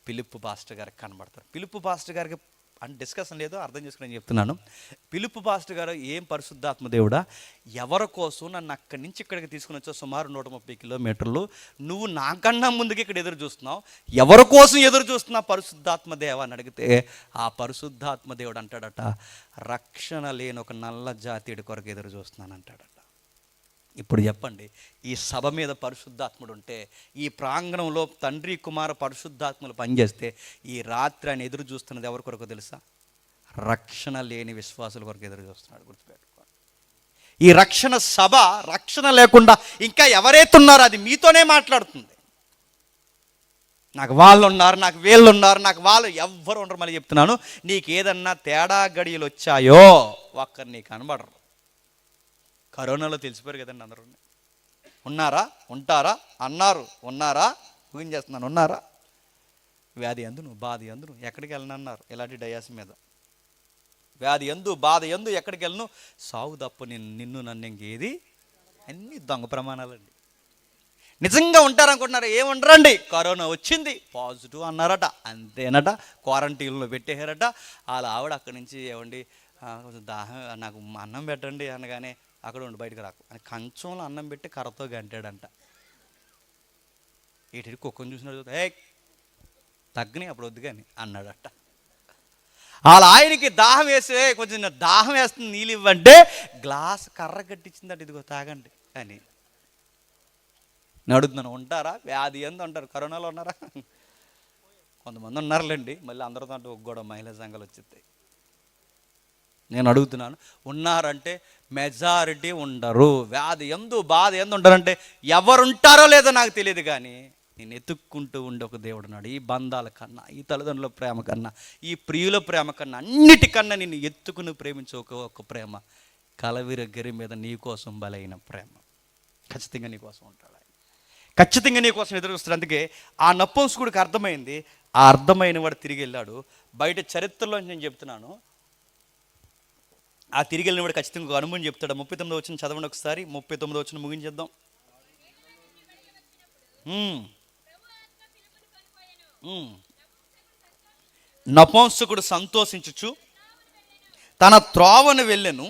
పిలుపు పాస్టర్ గారికి కనబడతారు. పిలుపు పాస్టర్ గారికి అంటే డిస్కషన్ లేదో అర్థం చేసుకుని నేను చెప్తున్నాను. పిలుపు పాస్టర్ గారు ఏం పరిశుద్ధాత్మ దేవుడా, ఎవరి కోసం నన్ను అక్కడి నుంచి ఇక్కడికి తీసుకుని వచ్చావు, సుమారు 130 కిలోమీటర్లు, నువ్వు నాకన్నా ముందుకి ఇక్కడ ఎదురు చూస్తున్నావు, ఎవరి కోసం ఎదురు చూస్తున్నావు పరిశుద్ధాత్మ దేవ అని అడిగితే ఆ పరిశుద్ధాత్మ దేవుడు అంటాడట, రక్షణ లేని ఒక నల్ల జాతీయుడి కొరకు ఎదురు చూస్తున్నాను అంటాడట. ఇప్పుడు చెప్పండి, ఈ సభ మీద పరిశుద్ధాత్ముడు ఉంటే, ఈ ప్రాంగణంలో తండ్రి కుమార పరిశుద్ధాత్మలు పనిచేస్తే, ఈ రాత్రి ఆయన ఎదురు చూస్తున్నది ఎవరి కొరకు తెలుసా? రక్షణ లేని విశ్వాసుల కొరకు ఎదురు చూస్తున్నాడు. గుర్తుపెట్టుకోండి, ఈ రక్షణ సభ రక్షణ లేకుండా ఇంకా ఎవరైతే ఉన్నారో అది మీతోనే మాట్లాడుతుంది. నాకు వాళ్ళు ఉన్నారు, నాకు వీళ్ళు ఉన్నారు, నాకు వాళ్ళు ఎవ్వరు ఉండరు. మళ్ళీ చెప్తున్నాను, నీకు ఏదన్నా తేడా గడియలు వచ్చాయో ఒక్కరు నీకు కనబడరు. కరోనాలో తెలిసిపోయారు కదండి అందరూ. ఉన్నారా, ఉంటారా అన్నారు, ఉన్నారా, ఊహించేస్తున్నాను, ఉన్నారా, వ్యాధి అందును బాధ అందును ఎక్కడికి వెళ్ళనన్నారు ఇలాంటి డయాస్ మీద. వ్యాధి ఎందు బాధ ఎందు ఎక్కడికి వెళ్ళను, సాగు తప్ప నిన్ను నన్ను ఇంకేది, అన్నీ దొంగ ప్రమాణాలండి. నిజంగా ఉంటారనుకుంటున్నారు, ఏముండరండి. కరోనా వచ్చింది పాజిటివ్ అన్నారట, అంతేనట, క్వారంటైన్లో పెట్టేశారట. వాళ్ళ ఆవిడ అక్కడి నుంచి ఏమండి కొంచెం దాహం, నాకు అన్నం పెట్టండి అనగానే అక్కడ ఉండి బయటకు రాకు అని కంచంలో అన్నం పెట్టి కర్రతో గంటాడంట. ఇటు కుక్కను చూసినాడు, ఏ తగ్గని అప్పుడు వద్దు కానీ అన్నాడట. వాళ్ళ ఆయనకి దాహం వేసే, కొంచెం దాహం వేస్తుంది నీళ్ళు ఇవ్వంటే గ్లాస్ కర్ర కట్టించిందట, ఇదిగో తాగండి అని. నేను అడుగుతున్నాను, ఉంటారా? వ్యాధి ఎందు అంటారు, కరోనాలో ఉన్నారా? కొంతమంది ఉన్నారులేండి, మళ్ళీ అందరితో అంటే ఒగ్గోడ మహిళా సంఘాలు వచ్చేస్తాయి. నేను అడుగుతున్నాను, ఉన్నారంటే మెజారిటీ ఉండరు. వ్యాధి ఎందు బాధ ఎందు ఉంటారంటే ఎవరుంటారో లేదో నాకు తెలియదు, కానీ నేను ఎత్తుక్కుంటూ ఉండే ఒక దేవుడు ఉన్నాడు. ఈ బంధాల కన్నా, ఈ తల్లిదండ్రుల ప్రేమ కన్నా, ఈ ప్రియుల ప్రేమ కన్నా, అన్నిటికన్నా నిన్ను ఎత్తుకుని ప్రేమించే ఒక ప్రేమ, కలవిర గరి మీద నీకోసం బలైన ప్రేమ. ఖచ్చితంగా నీకోసం ఉంటాడు ఆయన, ఖచ్చితంగా నీకోసం ఎదురు చూస్తాడు. అందుకే ఆ నపుంసకుడికి అర్థమైంది. ఆ అర్థమైన వాడు తిరిగి వెళ్ళాడు. బయట చరిత్రలో నేను చెప్తున్నాను, ఆ తిరిగి వెళ్ళిన వాడు ఖచ్చితంగా ఒక అనుభవం చెప్తాడు. 39వ వచనం చదవండి ఒకసారి. 39వ వచనం ముగించేద్దాం. నపుంసకుడు సంతోషించుచు తన త్రోవను వెళ్ళెను,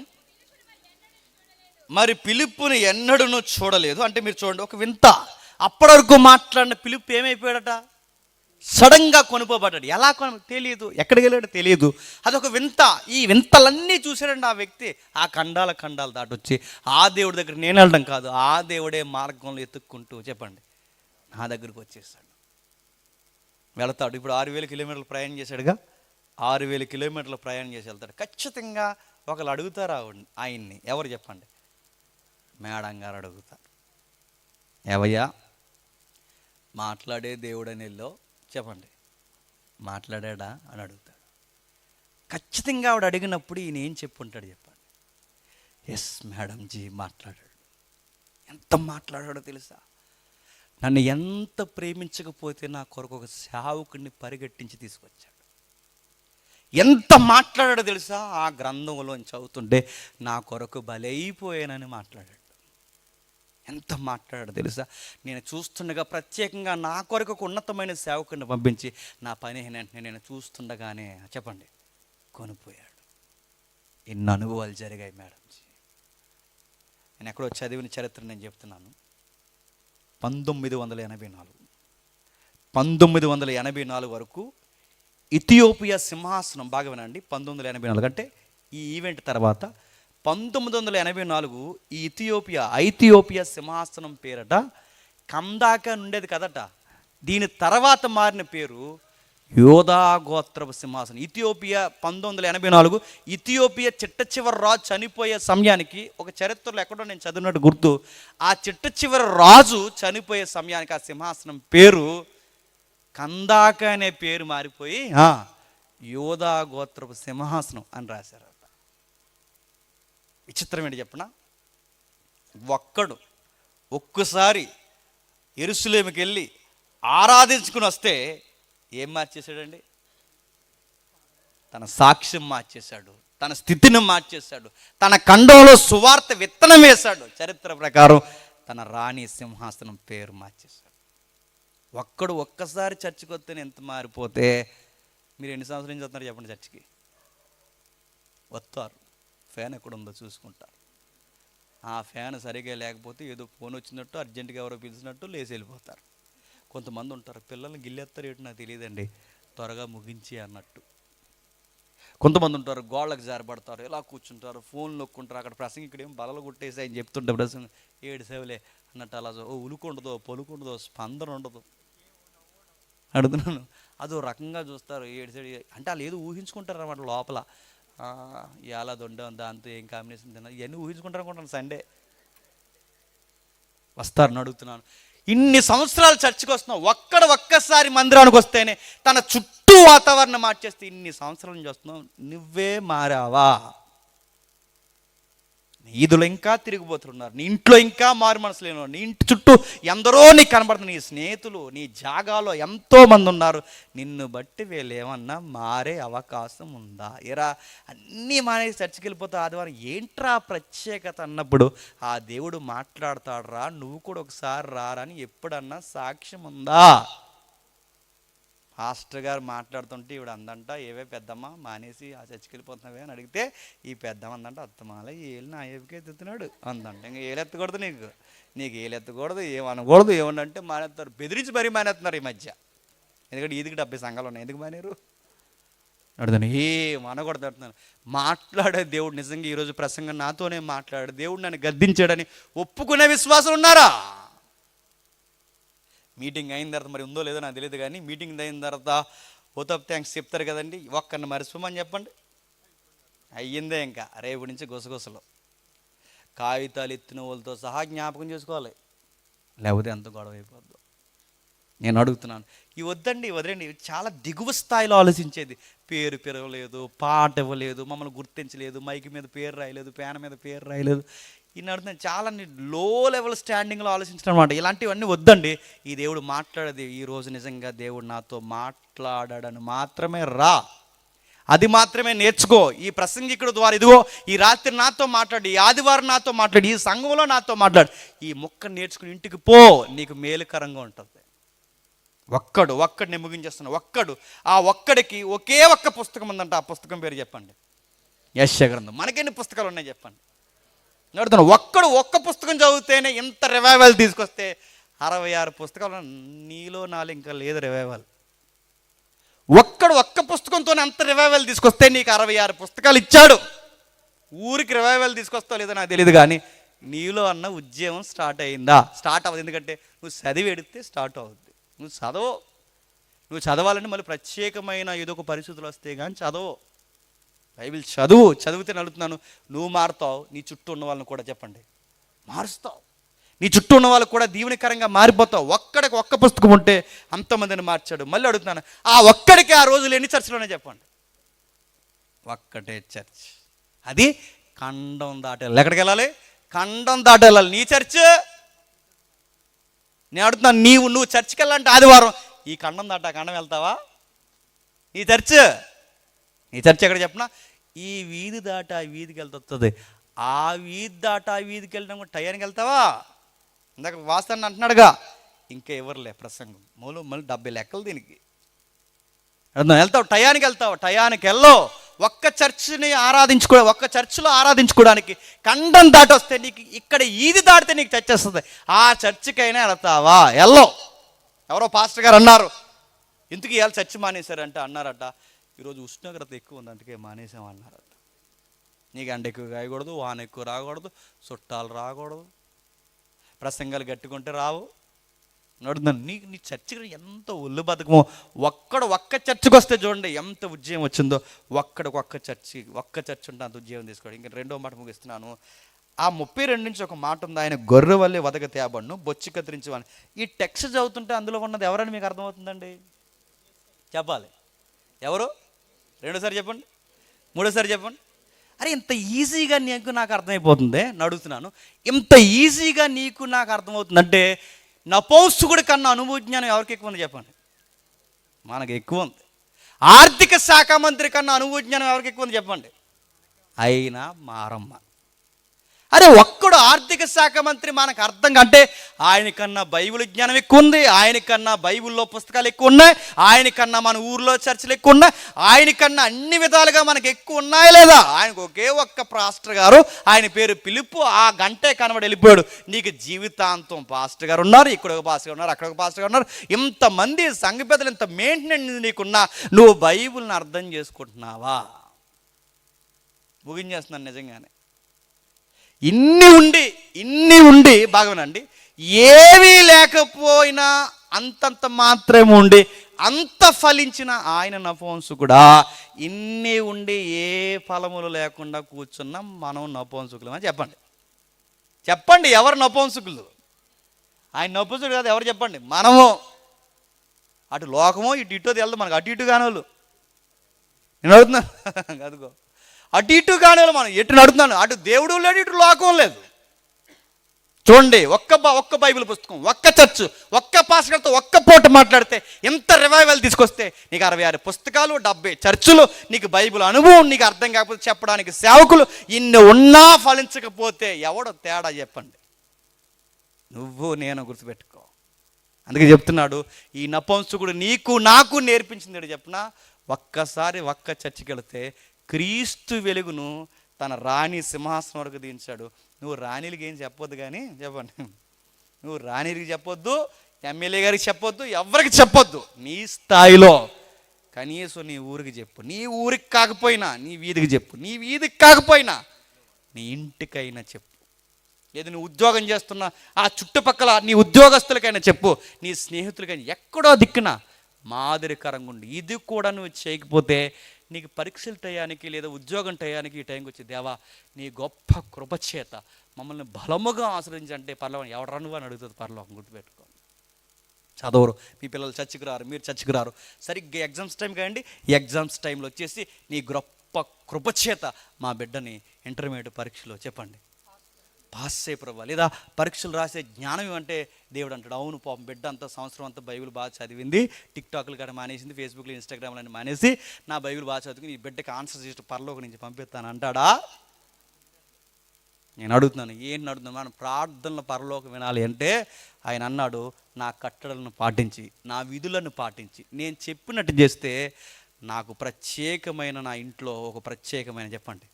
మరి పిలుపుని ఎన్నడూనూ చూడలేదు. అంటే మీరు చూడండి, ఒక వింత. అప్పటి వరకు మాట్లాడిన పిలుపు ఏమైపోయాడట? సడన్గా కొనుక్కోబడ్డాడు. ఎలా తెలియదు, ఎక్కడికి వెళ్ళాడో తెలియదు. అదొక వింత. ఈ వింతలన్నీ చూశాడండి ఆ వ్యక్తి. ఆ ఖండాలు దాటొచ్చి ఆ దేవుడి దగ్గర నేను వెళ్ళడం కాదు, ఆ దేవుడే మార్గంలో ఎత్తుక్కుంటూ చెప్పండి నా దగ్గరికి వచ్చేసాడు. వెళతాడు. ఇప్పుడు 6000 కిలోమీటర్లు ప్రయాణం చేశాడుగా, 6000 కిలోమీటర్లు ప్రయాణం చేసి వెళ్తాడు. ఖచ్చితంగా ఒకళ్ళు అడుగుతారు ఆయన్ని. ఎవరు చెప్పండి? మేడం గారు అడుగుతారు, ఏవయ్యా మాట్లాడే దేవుడని వెళ్ళో చెప్పండి, మాట్లాడా అని అడుగుతాడు. ఖచ్చితంగా ఆవిడ అడిగినప్పుడు ఈయన ఏం చెప్పుంటాడు చెప్పండి? ఎస్ మేడం జీ మాట్లాడాడు. ఎంత మాట్లాడాడో తెలుసా? నన్ను ఎంత ప్రేమించకపోతే నా కొరకు ఒక సేవకుడిని పరిగెట్టించి తీసుకొచ్చాడు. ఎంత మాట్లాడాడో తెలుసా? ఆ గ్రంథంలోంచి చదువుతుంటే నా కొరకు బలైపోయానని మాట్లాడాడు. ఎంత మాట్లాడాడో తెలుసా? నేను చూస్తుండగా ప్రత్యేకంగా నా కొరకు ఒక ఉన్నతమైన సేవకుడిని పంపించి నా పని వెంటనే నేను చూస్తుండగానే చెప్పండి కొనిపోయాడు. ఎన్ని అనుభవాలు జరిగాయి మేడంజీ. నేను ఎక్కడో చదివిన చరిత్ర నేను చెప్తున్నాను. 1984 వరకు ఇథియోపియా సింహాసనం, బాగా వినండి, 1984 అంటే ఈ ఈవెంట్ తర్వాత 1984 ఈ ఐథియోపియా సింహాసనం పేరట కందాక ఉండేది కదట. దీని తర్వాత మారిన పేరు యోధా గోత్రపు సింహాసనం. ఇథియోపియా 1984 ఇథియోపియా చిట్ట చివరి రాజు చనిపోయే సమయానికి, ఒక చరిత్రలో ఎక్కడో నేను చదివినట్టు గుర్తు, ఆ చిట్ట చివరి రాజు చనిపోయే సమయానికి ఆ సింహాసనం పేరు కందాక అనే పేరు మారిపోయి యోధా గోత్రపు సింహాసనం అని రాశారు. విచిత్రం ఏంటి చెప్పనా? ఒక్కసారి యెరూషలేముకి వెళ్ళి ఆరాధించుకుని వస్తే ఏం మార్చేశాడండి? తన సాక్ష్యం మార్చేశాడు, తన స్థితిని మార్చేశాడు, తన ఖండంలో సువార్త విత్తనం వేశాడు. చరిత్ర ప్రకారం తన రాణి సింహాసనం పేరు మార్చేశాడు. ఒక్కసారి చర్చికి వస్తేనే ఎంత మారిపోతే మీరు ఎన్ని సంవత్సరాల నుంచి వస్తున్నారు చెప్పండి చర్చికి? వస్తారు, ఫ్యాన్ ఎక్కడ ఉందో చూసుకుంటారు. ఆ ఫ్యాన్ సరిగా లేకపోతే ఏదో ఫోన్ వచ్చినట్టు అర్జెంటుగా ఎవరో పిలిచినట్టు లేచి వెళ్ళిపోతారు. కొంతమంది ఉంటారు, పిల్లల్ని గిల్లెత్తారు ఏంటి నాకు తెలియదండి, త్వరగా ముగించి అన్నట్టు. కొంతమంది ఉంటారు, గోళ్ళకి జారబడతారు, ఇలా కూర్చుంటారు, ఫోన్ నొక్కుంటారు. అక్కడ ప్రసంగి ఇక్కడేం బలలు కొట్టేసి ఆయన చెప్తుంటే ప్రసంగం 7 సేవలే అన్నట్టు అలా ఉలుకుండదో పలుకుండదో స్పందన ఉండదు. అడుగుతున్నాను, అదో రకంగా చూస్తారు. 7 సేవ అంటే వాళ్ళు ఏదో ఊహించుకుంటారు అన్నమాట లోపల. ఇలా దొండం దాంతో ఏం కాంబినేషన్ తిన్నా ఇవన్నీ ఊహించుకుంటారు అనుకుంటాను. సండే వస్తారని అడుగుతున్నాను. ఇన్ని సంవత్సరాలు చర్చికి వస్తున్నావు, ఒక్కసారి మందిరానికి వస్తేనే తన చుట్టూ వాతావరణం మార్చేస్తే ఇన్ని సంవత్సరాల నుంచి వస్తున్నావు, నువ్వే మారావా? నీ ఈదులో ఇంకా తిరిగిపోతున్నారు, నీ ఇంట్లో ఇంకా మారు మనసు లేని, నీ ఇంటి చుట్టూ ఎందరో నీకు కనబడుతున్నారు, నీ స్నేహితులు నీ జాగాలో ఎంతోమంది ఉన్నారు. నిన్ను బట్టి వీళ్ళు ఏమన్నా మారే అవకాశం ఉందా? ఎరా అన్నీ మానేసి చర్చికి వెళ్ళిపోతావు, ఆదివారం ఏంట్రా ప్రత్యేకత అన్నప్పుడు ఆ దేవుడు మాట్లాడతాడు రా, నువ్వు కూడా ఒకసారి రారా అని ఎప్పుడన్నా సాక్ష్యం ఉందా? పాస్టర్ గారు మాట్లాడుతుంటే ఇవిడ అందంట, ఏవే పెద్దమ్మ మానేసి ఆ చర్చికి వెళ్ళిపోతున్నావే అని అడిగితే ఈ పెద్దమ్మ అందంట, అత్తమాల ఏళ్ళు నా ఏపికే ఎత్తుతున్నాడు అందంట. ఇంకా ఏలెత్తకూడదు, నీకు ఏలెత్తకూడదు, ఏమనకూడదు, ఏమన్నంటే మానేస్తారు, బెదిరించి మరీ మానేస్తున్నారు ఈ మధ్య. ఎందుకంటే ఈదికి 70 సంఘాలు ఉన్నాయి, ఎందుకు మానేరు అడుగుతాను. ఏమనకూడదు అంటున్నాను. మాట్లాడే దేవుడు నిజంగా ఈరోజు ప్రసంగం నాతోనే మాట్లాడాడు, దేవుడు నన్ను గద్దించాడని ఒప్పుకునే విశ్వాసం ఉన్నారా? మీటింగ్ అయిన తర్వాత మరి ఉందో లేదో నాకు తెలియదు, కానీ మీటింగ్ అయిన తర్వాత ఓత్ ఆఫ్ థ్యాంక్స్ చెప్తారు కదండి, ఒక్కరిని మర్చిపోమని చెప్పండి, అయ్యిందే. ఇంకా రేపు నుంచి గుసగుసలు, కాగితాలు ఎత్తిన వాళ్ళతో సహా జ్ఞాపకం చేసుకోవాలి, లేకపోతే ఎంత గొడవ అయిపోద్దు. నేను అడుగుతున్నాను, ఇవి వద్దండి, వదిలేండి. చాలా దిగువ స్థాయిలో ఆలోచించేది, పేరు పిలవలేదు, పాట ఇవ్వలేదు, మమ్మల్ని గుర్తించలేదు, మైక్ మీద పేరు రాయలేదు, పేన మీద పేరు రాయలేదు, ఈయన అడుగుతున్నాను. చాలా లో లెవెల్ స్టాండింగ్లో ఆలోచించడం అనమాట. ఇలాంటివన్నీ వద్దండి. ఈ దేవుడు మాట్లాడేది ఈరోజు నిజంగా దేవుడు నాతో మాట్లాడాడని మాత్రమే రా, అది మాత్రమే నేర్చుకో. ఈ ప్రసంగికుడు ద్వారా ఇదిగో ఈ రాత్రి నాతో మాట్లాడు, ఈ ఆదివారం నాతో మాట్లాడు, ఈ సంఘంలో నాతో మాట్లాడు, ఈ మొక్క నేర్చుకుని ఇంటికి పో, నీకు మేలుకరంగా ఉంటుంది. ఒక్కడిని ముగించేస్తున్నాను. ఆ ఒక్కడికి ఒకే ఒక్క పుస్తకం ఉందంట. ఆ పుస్తకం పేరు చెప్పండి. యెషయా గ్రంథం. మనకెన్ని పుస్తకాలు ఉన్నాయి చెప్పండి? అడుగుతాను. ఒక్క పుస్తకం చదివితేనే ఇంత రివైవల్ తీసుకొస్తే 66 పుస్తకాలు నీలో నాలో ఇంకా లేదు రివైవల్. ఒక్క పుస్తకంతోనే అంత రివైవల్ తీసుకొస్తే నీకు 66 పుస్తకాలు ఇచ్చాడు. ఊరికి రివైవల్ తీసుకొస్తావు లేదో నాకు తెలియదు, కానీ నీలో అన్న ఉద్యమం స్టార్ట్ అయిందా? స్టార్ట్ అవ్వదు. ఎందుకంటే నువ్వు చదివి ఎడితే స్టార్ట్ అవుద్ది. నువ్వు చదవాలని మళ్ళీ ప్రత్యేకమైన ఏదో ఒక పరిస్థితులు వస్తే కానీ చదవు. బైబిల్ చదివితే అడుగుతున్నాను, నువ్వు మారుతావు, నీ చుట్టూ ఉన్న వాళ్ళని కూడా చెప్పండి మారుస్తావు, నీ చుట్టూ ఉన్న వాళ్ళకు కూడా దీవెనకరంగా మారిపోతావు. ఒక్క పుస్తకం ఉంటే అంతమందిని మార్చాడు. మళ్ళీ అడుగుతున్నాను, ఆ ఒక్కడికి ఆ రోజులు ఎన్ని చర్చిలోనే చెప్పండి? ఒక్కటే చర్చ్, అది ఖండం దాటెళ్ళాలి. ఎక్కడికి వెళ్ళాలి? ఖండం దాటెళ్ళాలి. నీ చర్చ్. నేను అడుగుతున్నాను, నువ్వు చర్చికి వెళ్ళాలంటే ఆదివారం ఈ ఖండం దాట ఖండం వెళ్తావా? నీ చర్చ్ ఎక్కడ చెప్పినా ఈ వీధి దాట ఆ వీధికి వెళ్తుంది. ఆ వీధి దాట ఆ వీధికి వెళ్ళడం టయానికి వెళ్తావా? ఇందాక వాస్తాన్ని అంటున్నాడుగా, ఇంకా ఎవరులే ప్రసంగం మళ్ళీ 70 లెక్కలు దీనికి. వెళ్తావు, టయానికి వెళ్ళో. ఒక్క చర్చిలో ఆరాధించుకోవడానికి ఖండం దాటొస్తే నీకు ఇక్కడ ఈది దాటితే నీకు చర్చ్ వస్తుంది. ఆ చర్చికైనా వెళ్తావా? వెళ్ళో. ఎవరో పాస్టర్ గారు అన్నారు, ఎందుకు ఇవాళ చర్చి మానేశారంటే అన్నారట, ఈరోజు ఉష్ణోగ్రత ఎక్కువ ఉంది అందుకే మానేసామన్నారట. నీకు ఎండ ఎక్కువ కాయకూడదు, వాన ఎక్కువ రాకూడదు, చుట్టాలు రాకూడదు, ప్రసంగాలు గట్టుకుంటే రావు. నడుతున్నాను. నీ చర్చికి ఎంత ఒళ్ళు బతకమో. ఒక్క చర్చికి వస్తే చూడండి ఎంత ఉద్యమం వచ్చిందో. ఒక్క చర్చి ఉంటే అంత ఉద్యమం తీసుకోండి. ఇంకా రెండో మాట ముగిస్తున్నాను. ఆ 32 నుంచి ఒక మాట ఉంది, ఆయన గొర్రె వల్లే వదక తేబడును, బొచ్చి కత్తిరించమని. ఈ టెక్స్ట్ చదువుతుంటే అందులో ఉన్నది ఎవరని మీకు అర్థమవుతుందండి? చెప్పాలి. ఎవరు? రెండోసారి చెప్పండి, మూడోసారి చెప్పండి. అరే ఇంత ఈజీగా నాకు అర్థమైపోతుంది. అడుగుతున్నాను, ఇంత ఈజీగా నాకు అర్థమవుతుందంటే నపౌంసకుడి కన్నా అనుభవజ్ఞానం ఎవరికి ఎక్కువ ఉంది చెప్పండి? మనకు ఎక్కువ ఉంది. ఆర్థిక శాఖ మంత్రి కన్నా అనుభవజ్ఞానం ఎవరికి ఎక్కువ ఉంది చెప్పండి? అయినా మారమ్మ. అరే ఒక్కడు ఆర్థిక శాఖ మంత్రి మనకు అర్థం అంటే ఆయనకన్నా బైబిల్ జ్ఞానం ఎక్కువ ఉంది, ఆయనకన్నా బైబిల్లో పుస్తకాలు ఎక్కువ ఉన్నాయి, ఆయనకన్నా మన ఊర్లో చర్చలు ఎక్కువ ఉన్నాయి, ఆయనకన్నా అన్ని విధాలుగా మనకు ఎక్కువ ఉన్నాయా లేదా? ఆయనకు ఒకే ఒక్క పాస్టర్ గారు, ఆయన పేరు పిలుపు, ఆ గంటే కనబడి వెళ్ళిపోయాడు. నీకు జీవితాంతం పాస్టర్ గారు ఉన్నారు, ఇక్కడ ఒక పాస్టర్ గారు ఉన్నారు, అక్కడ ఒక పాస్టర్ గారు ఉన్నారు, ఇంతమంది సంఘ పెద్దలు, ఇంత మెయింటెనెన్స్ నీకున్నా నువ్వు బైబిల్ని అర్థం చేసుకుంటున్నావా? ముగించేస్తున్నాను నిజంగానే. ఇన్ని ఉండి బాగానండి, ఏమీ లేకపోయినా అంతంత మాత్రమే ఉండి అంత ఫలించిన ఆయన నపుంసకుడా, ఇన్ని ఉండి ఏ ఫలములు లేకుండా కూర్చున్నా మనం నపుంసకులమా? చెప్పండి ఎవరు నపుంసకులు? ఆయన నపుంసకుడు కాదు, ఎవరు చెప్పండి? మనము. అటు లోకమో ఇటు వెళ్దాం, మనకు అటు ఇటు కాని వాళ్ళు. నేను అడుగుతున్నాను అదిగో అటు ఇటు కాని వాళ్ళు మనం ఎటు నడుతున్నాను, అటు దేవుడు లేడు, ఇటు లోకం లేదు. చూడండి, ఒక్క బైబిల్ పుస్తకం, ఒక్క చర్చ్, ఒక్క పాస్టర్తో ఒక్క పూట మాట్లాడితే ఎంత రివైవల్ తీసుకొస్తే నీకు 66 పుస్తకాలు, 70 చర్చులు, నీకు బైబిల్ అనుభవం, నీకు అర్థం కాకపోతే చెప్పడానికి సేవకులు, ఇన్ని ఉన్నా ఫలించకపోతే ఎవడో తేడా చెప్పండి? నువ్వు నేను గుర్తుపెట్టుకో. అందుకే చెప్తున్నాడు, ఈ నపుంసకుడు నీకు నాకు నేర్పించింది చెప్పిన, ఒక్కసారి ఒక్క చర్చికి వెళితే క్రీస్తు వెలుగును తన రాణి సింహాసనం వరకు దించాడు. నువ్వు రాణిలకి ఏం చెప్పొద్దు, కానీ చెప్పండి, నువ్వు రాణిలకి చెప్పొద్దు, ఎమ్మెల్యే గారికి చెప్పొద్దు, ఎవరికి చెప్పొద్దు. నీ స్థాయిలో కనీసం నీ ఊరికి చెప్పు, నీ ఊరికి కాకపోయినా నీ వీధికి చెప్పు, నీ వీధికి కాకపోయినా నీ ఇంటికైనా చెప్పు. లేదు నువ్వు ఉద్యోగం చేస్తున్నా ఆ చుట్టుపక్కల నీ ఉద్యోగస్తులకైనా చెప్పు, నీ స్నేహితులకైనా, ఎక్కడో దిక్కున మాదిరికరంగా ఉండి. ఇది కూడా నువ్వు చేయకపోతే నీకు పరీక్షల టయానికి లేదా ఉద్యోగం టయానికి ఈ టైంకి వచ్చి, దేవా నీ గొప్ప కృపచేత మమ్మల్ని బలముగా ఆశ్రయించంటే పర్లోకం ఎవరు నువ్వు అని అడుగుతుంది పరలోకం. గుర్తుపెట్టుకో. చదవరు, మీ పిల్లలు చర్చికి రారు, మీరు చర్చికి రారు, సరిగ్గా ఎగ్జామ్స్ టైం కాయండి, ఎగ్జామ్స్ టైంలో వచ్చేసి నీ గొప్ప కృపచేత మా బిడ్డని ఇంటర్మీడియట్ పరీక్షలో చెప్పండి పాస్ అయ్యి ప్రభా, లేదా పరీక్షలు రాసే జ్ఞానం ఏమంటే దేవుడు అంటాడు, అవును పాపం బిడ్డ అంతా సంవత్సరం అంతా బైబిల్ బాగా చదివింది, టిక్టాక్లు కానీ మానేసింది, ఫేస్బుక్లో ఇన్స్టాగ్రామ్లో అని మానేసి నా బైబిల్ బాగా చదువుకుని ఈ బిడ్డకి ఆన్సర్ చేసి పరలోకం నుంచి పంపిస్తాను అంటాడా? నేను అడుగుతున్నాను, ఏంటి అడుగుతున్నాను? మనం ప్రార్థనలు పరలోకం వినాలి అంటే ఆయన అన్నాడు, నా కట్టడలను పాటించి, నా విధులను పాటించి, నేను చెప్పినట్టు చేస్తే నాకు ప్రత్యేకమైన, నా ఇంట్లో ఒక ప్రత్యేకమైన చెప్పండి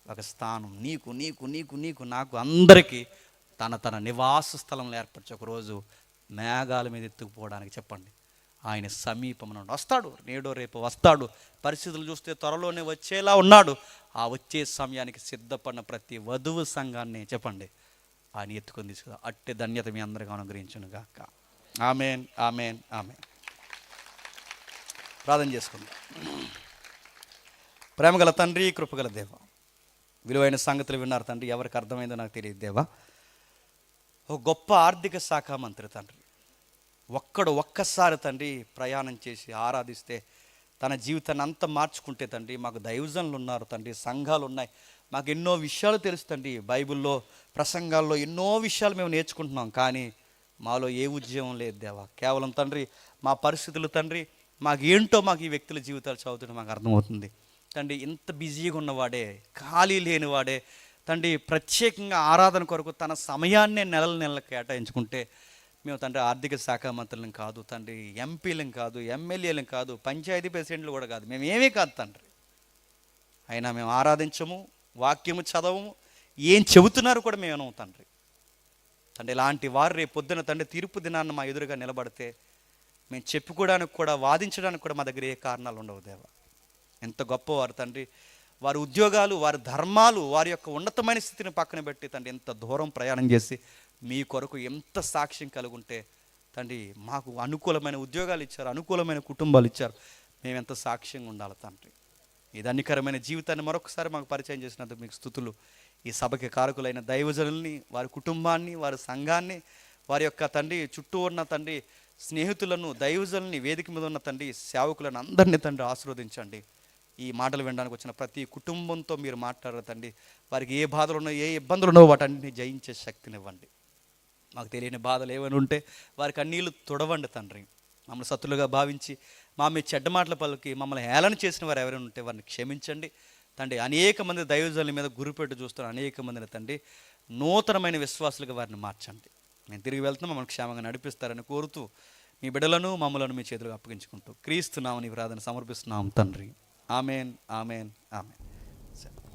ఒక స్థానం, నీకు నీకు నీకు నీకు నాకు అందరికీ తన నివాస స్థలంలో ఏర్పరిచి ఒకరోజు మేఘాల మీద ఎత్తుకుపోవడానికి చెప్పండి ఆయన సమీపంలో వస్తాడు. నేడో రేపు వస్తాడు. పరిస్థితులు చూస్తే త్వరలోనే వచ్చేలా ఉన్నాడు. ఆ వచ్చే సమయానికి సిద్ధపడిన ప్రతి వధువు సంఘాన్ని చెప్పండి ఆయన ఎత్తుకొని తీసుకురా. అట్టి ధన్యత మీ అందరికీ అనుగ్రహించును గాక. ఆమేన్, ఆమేన్, ఆమేన్. ప్రార్థన చేసుకుందాం. ప్రేమగల తండ్రి, కృపగల దేవ, విలువైన సంగతులు విన్నారు తండ్రి. ఎవరికి అర్థమైందో నాకు తెలియదు దేవా. ఒక గొప్ప ఆర్థిక శాఖ మంత్రి తండ్రి, ఒక్కసారి తండ్రి ప్రయాణం చేసి ఆరాధిస్తే తన జీవితాన్ని అంతా మార్చుకుంటే తండ్రి, మాకు దైవజనులు ఉన్నారు తండ్రి, సంఘాలు ఉన్నాయి, మాకు ఎన్నో విషయాలు తెలుసు తండ్రి, బైబిల్లో ప్రసంగాల్లో ఎన్నో విషయాలు మేము నేర్చుకుంటున్నాం, కానీ మాలో ఏ ఉద్యమం లేదు దేవా. కేవలం తండ్రి మా పరిస్థితులు తండ్రి, మాకు ఏంటో మాకు ఈ వ్యక్తుల జీవితాలు చదువుతుంటే మాకు అర్థమవుతుంది తండ్రి. ఇంత బిజీగా ఉన్నవాడే, ఖాళీ లేనివాడే తండ్రి ప్రత్యేకంగా ఆరాధన కొరకు తన సమయాన్నే నెలలు కేటాయించుకుంటే మేము తండ్రి ఆర్థిక శాఖ మంత్రులం కాదు తండ్రి, ఎంపీలం కాదు, ఎమ్మెల్యేలం కాదు, పంచాయతీ ప్రెసిడెంట్లు కూడా కాదు, మేము ఏమీ కాదు తండ్రి. అయినా మేము ఆరాధించము, వాక్యము చదవము, ఏం చెబుతున్నారు కూడా మేము వినము తండ్రి. తండ్రి ఇలాంటి వారు రేపు పొద్దున తండ్రి తీర్పు దినాన్ని మా ఎదురుగా నిలబడితే మేము చెప్పుకోవడానికి కూడా, వాదించడానికి కూడా మా దగ్గర ఏ కారణాలు ఉండవు దేవా. ఎంత గొప్పవారు తండ్రి. వారి ఉద్యోగాలు, వారి ధర్మాలు, వారి యొక్క ఉన్నతమైన స్థితిని పక్కన పెట్టి తండ్రి ఎంత దూరం ప్రయాణం చేసి మీ కొరకు ఎంత సాక్ష్యం కలిగి ఉంటే తండ్రి, మాకు అనుకూలమైన ఉద్యోగాలు ఇచ్చారు, అనుకూలమైన కుటుంబాలు ఇచ్చారు, మేము ఎంత సాక్ష్యంగా ఉండాలి తండ్రి. ఈ ధన్యకరమైన జీవితాన్ని మరొకసారి మాకు పరిచయం చేసినందుకు మీకు స్తుతులు. ఈ సభకి కారకులైన దైవజనుల్ని, వారి కుటుంబాన్ని, వారి సంఘాన్ని, వారి యొక్క తండ్రి చుట్టూ ఉన్న తండ్రి స్నేహితులను, దైవజనుల్ని, వేదిక మీద ఉన్న తండ్రి సేవకులను అందరినీ తండ్రి ఆశీర్వదించండి. ఈ మాటలు వినడానికి వచ్చిన ప్రతి కుటుంబంతో మీరు మాట్లాడారు తండ్రి. వారికి ఏ బాధలు ఉన్నాయో, ఏ ఇబ్బందులు ఉన్నాయో వాటన్నిటిని జయించే శక్తినివ్వండి. మాకు తెలియని బాధలు ఏమైనా ఉంటే వారికి అన్నీళ్ళు తొడవండి తండ్రి. మమ్మల్ని శత్రులుగా భావించి మా మీ చెడ్డ మాటల పలికి మమ్మల్ని హేళన చేసిన వారు ఎవరైనా ఉంటే వారిని క్షమించండి తండ్రి. అనేక మంది దైవజనుల మీద గురిపెట్టి చూస్తున్న అనేక మందిని తండ్రి నూతనమైన విశ్వాసులుగా వారిని మార్చండి. నేను తిరిగి వెళ్తున్నా, మమ్మల్ని క్షేమంగా నడిపిస్తారని కోరుతూ మీ బిడ్డలను మమ్మలను మీ చేతులకు అప్పగించుకుంటూ క్రీస్తు నామమున ఈ ప్రార్థన సమర్పిస్తున్నాం తండ్రి. Amen, amen, amen. సరే.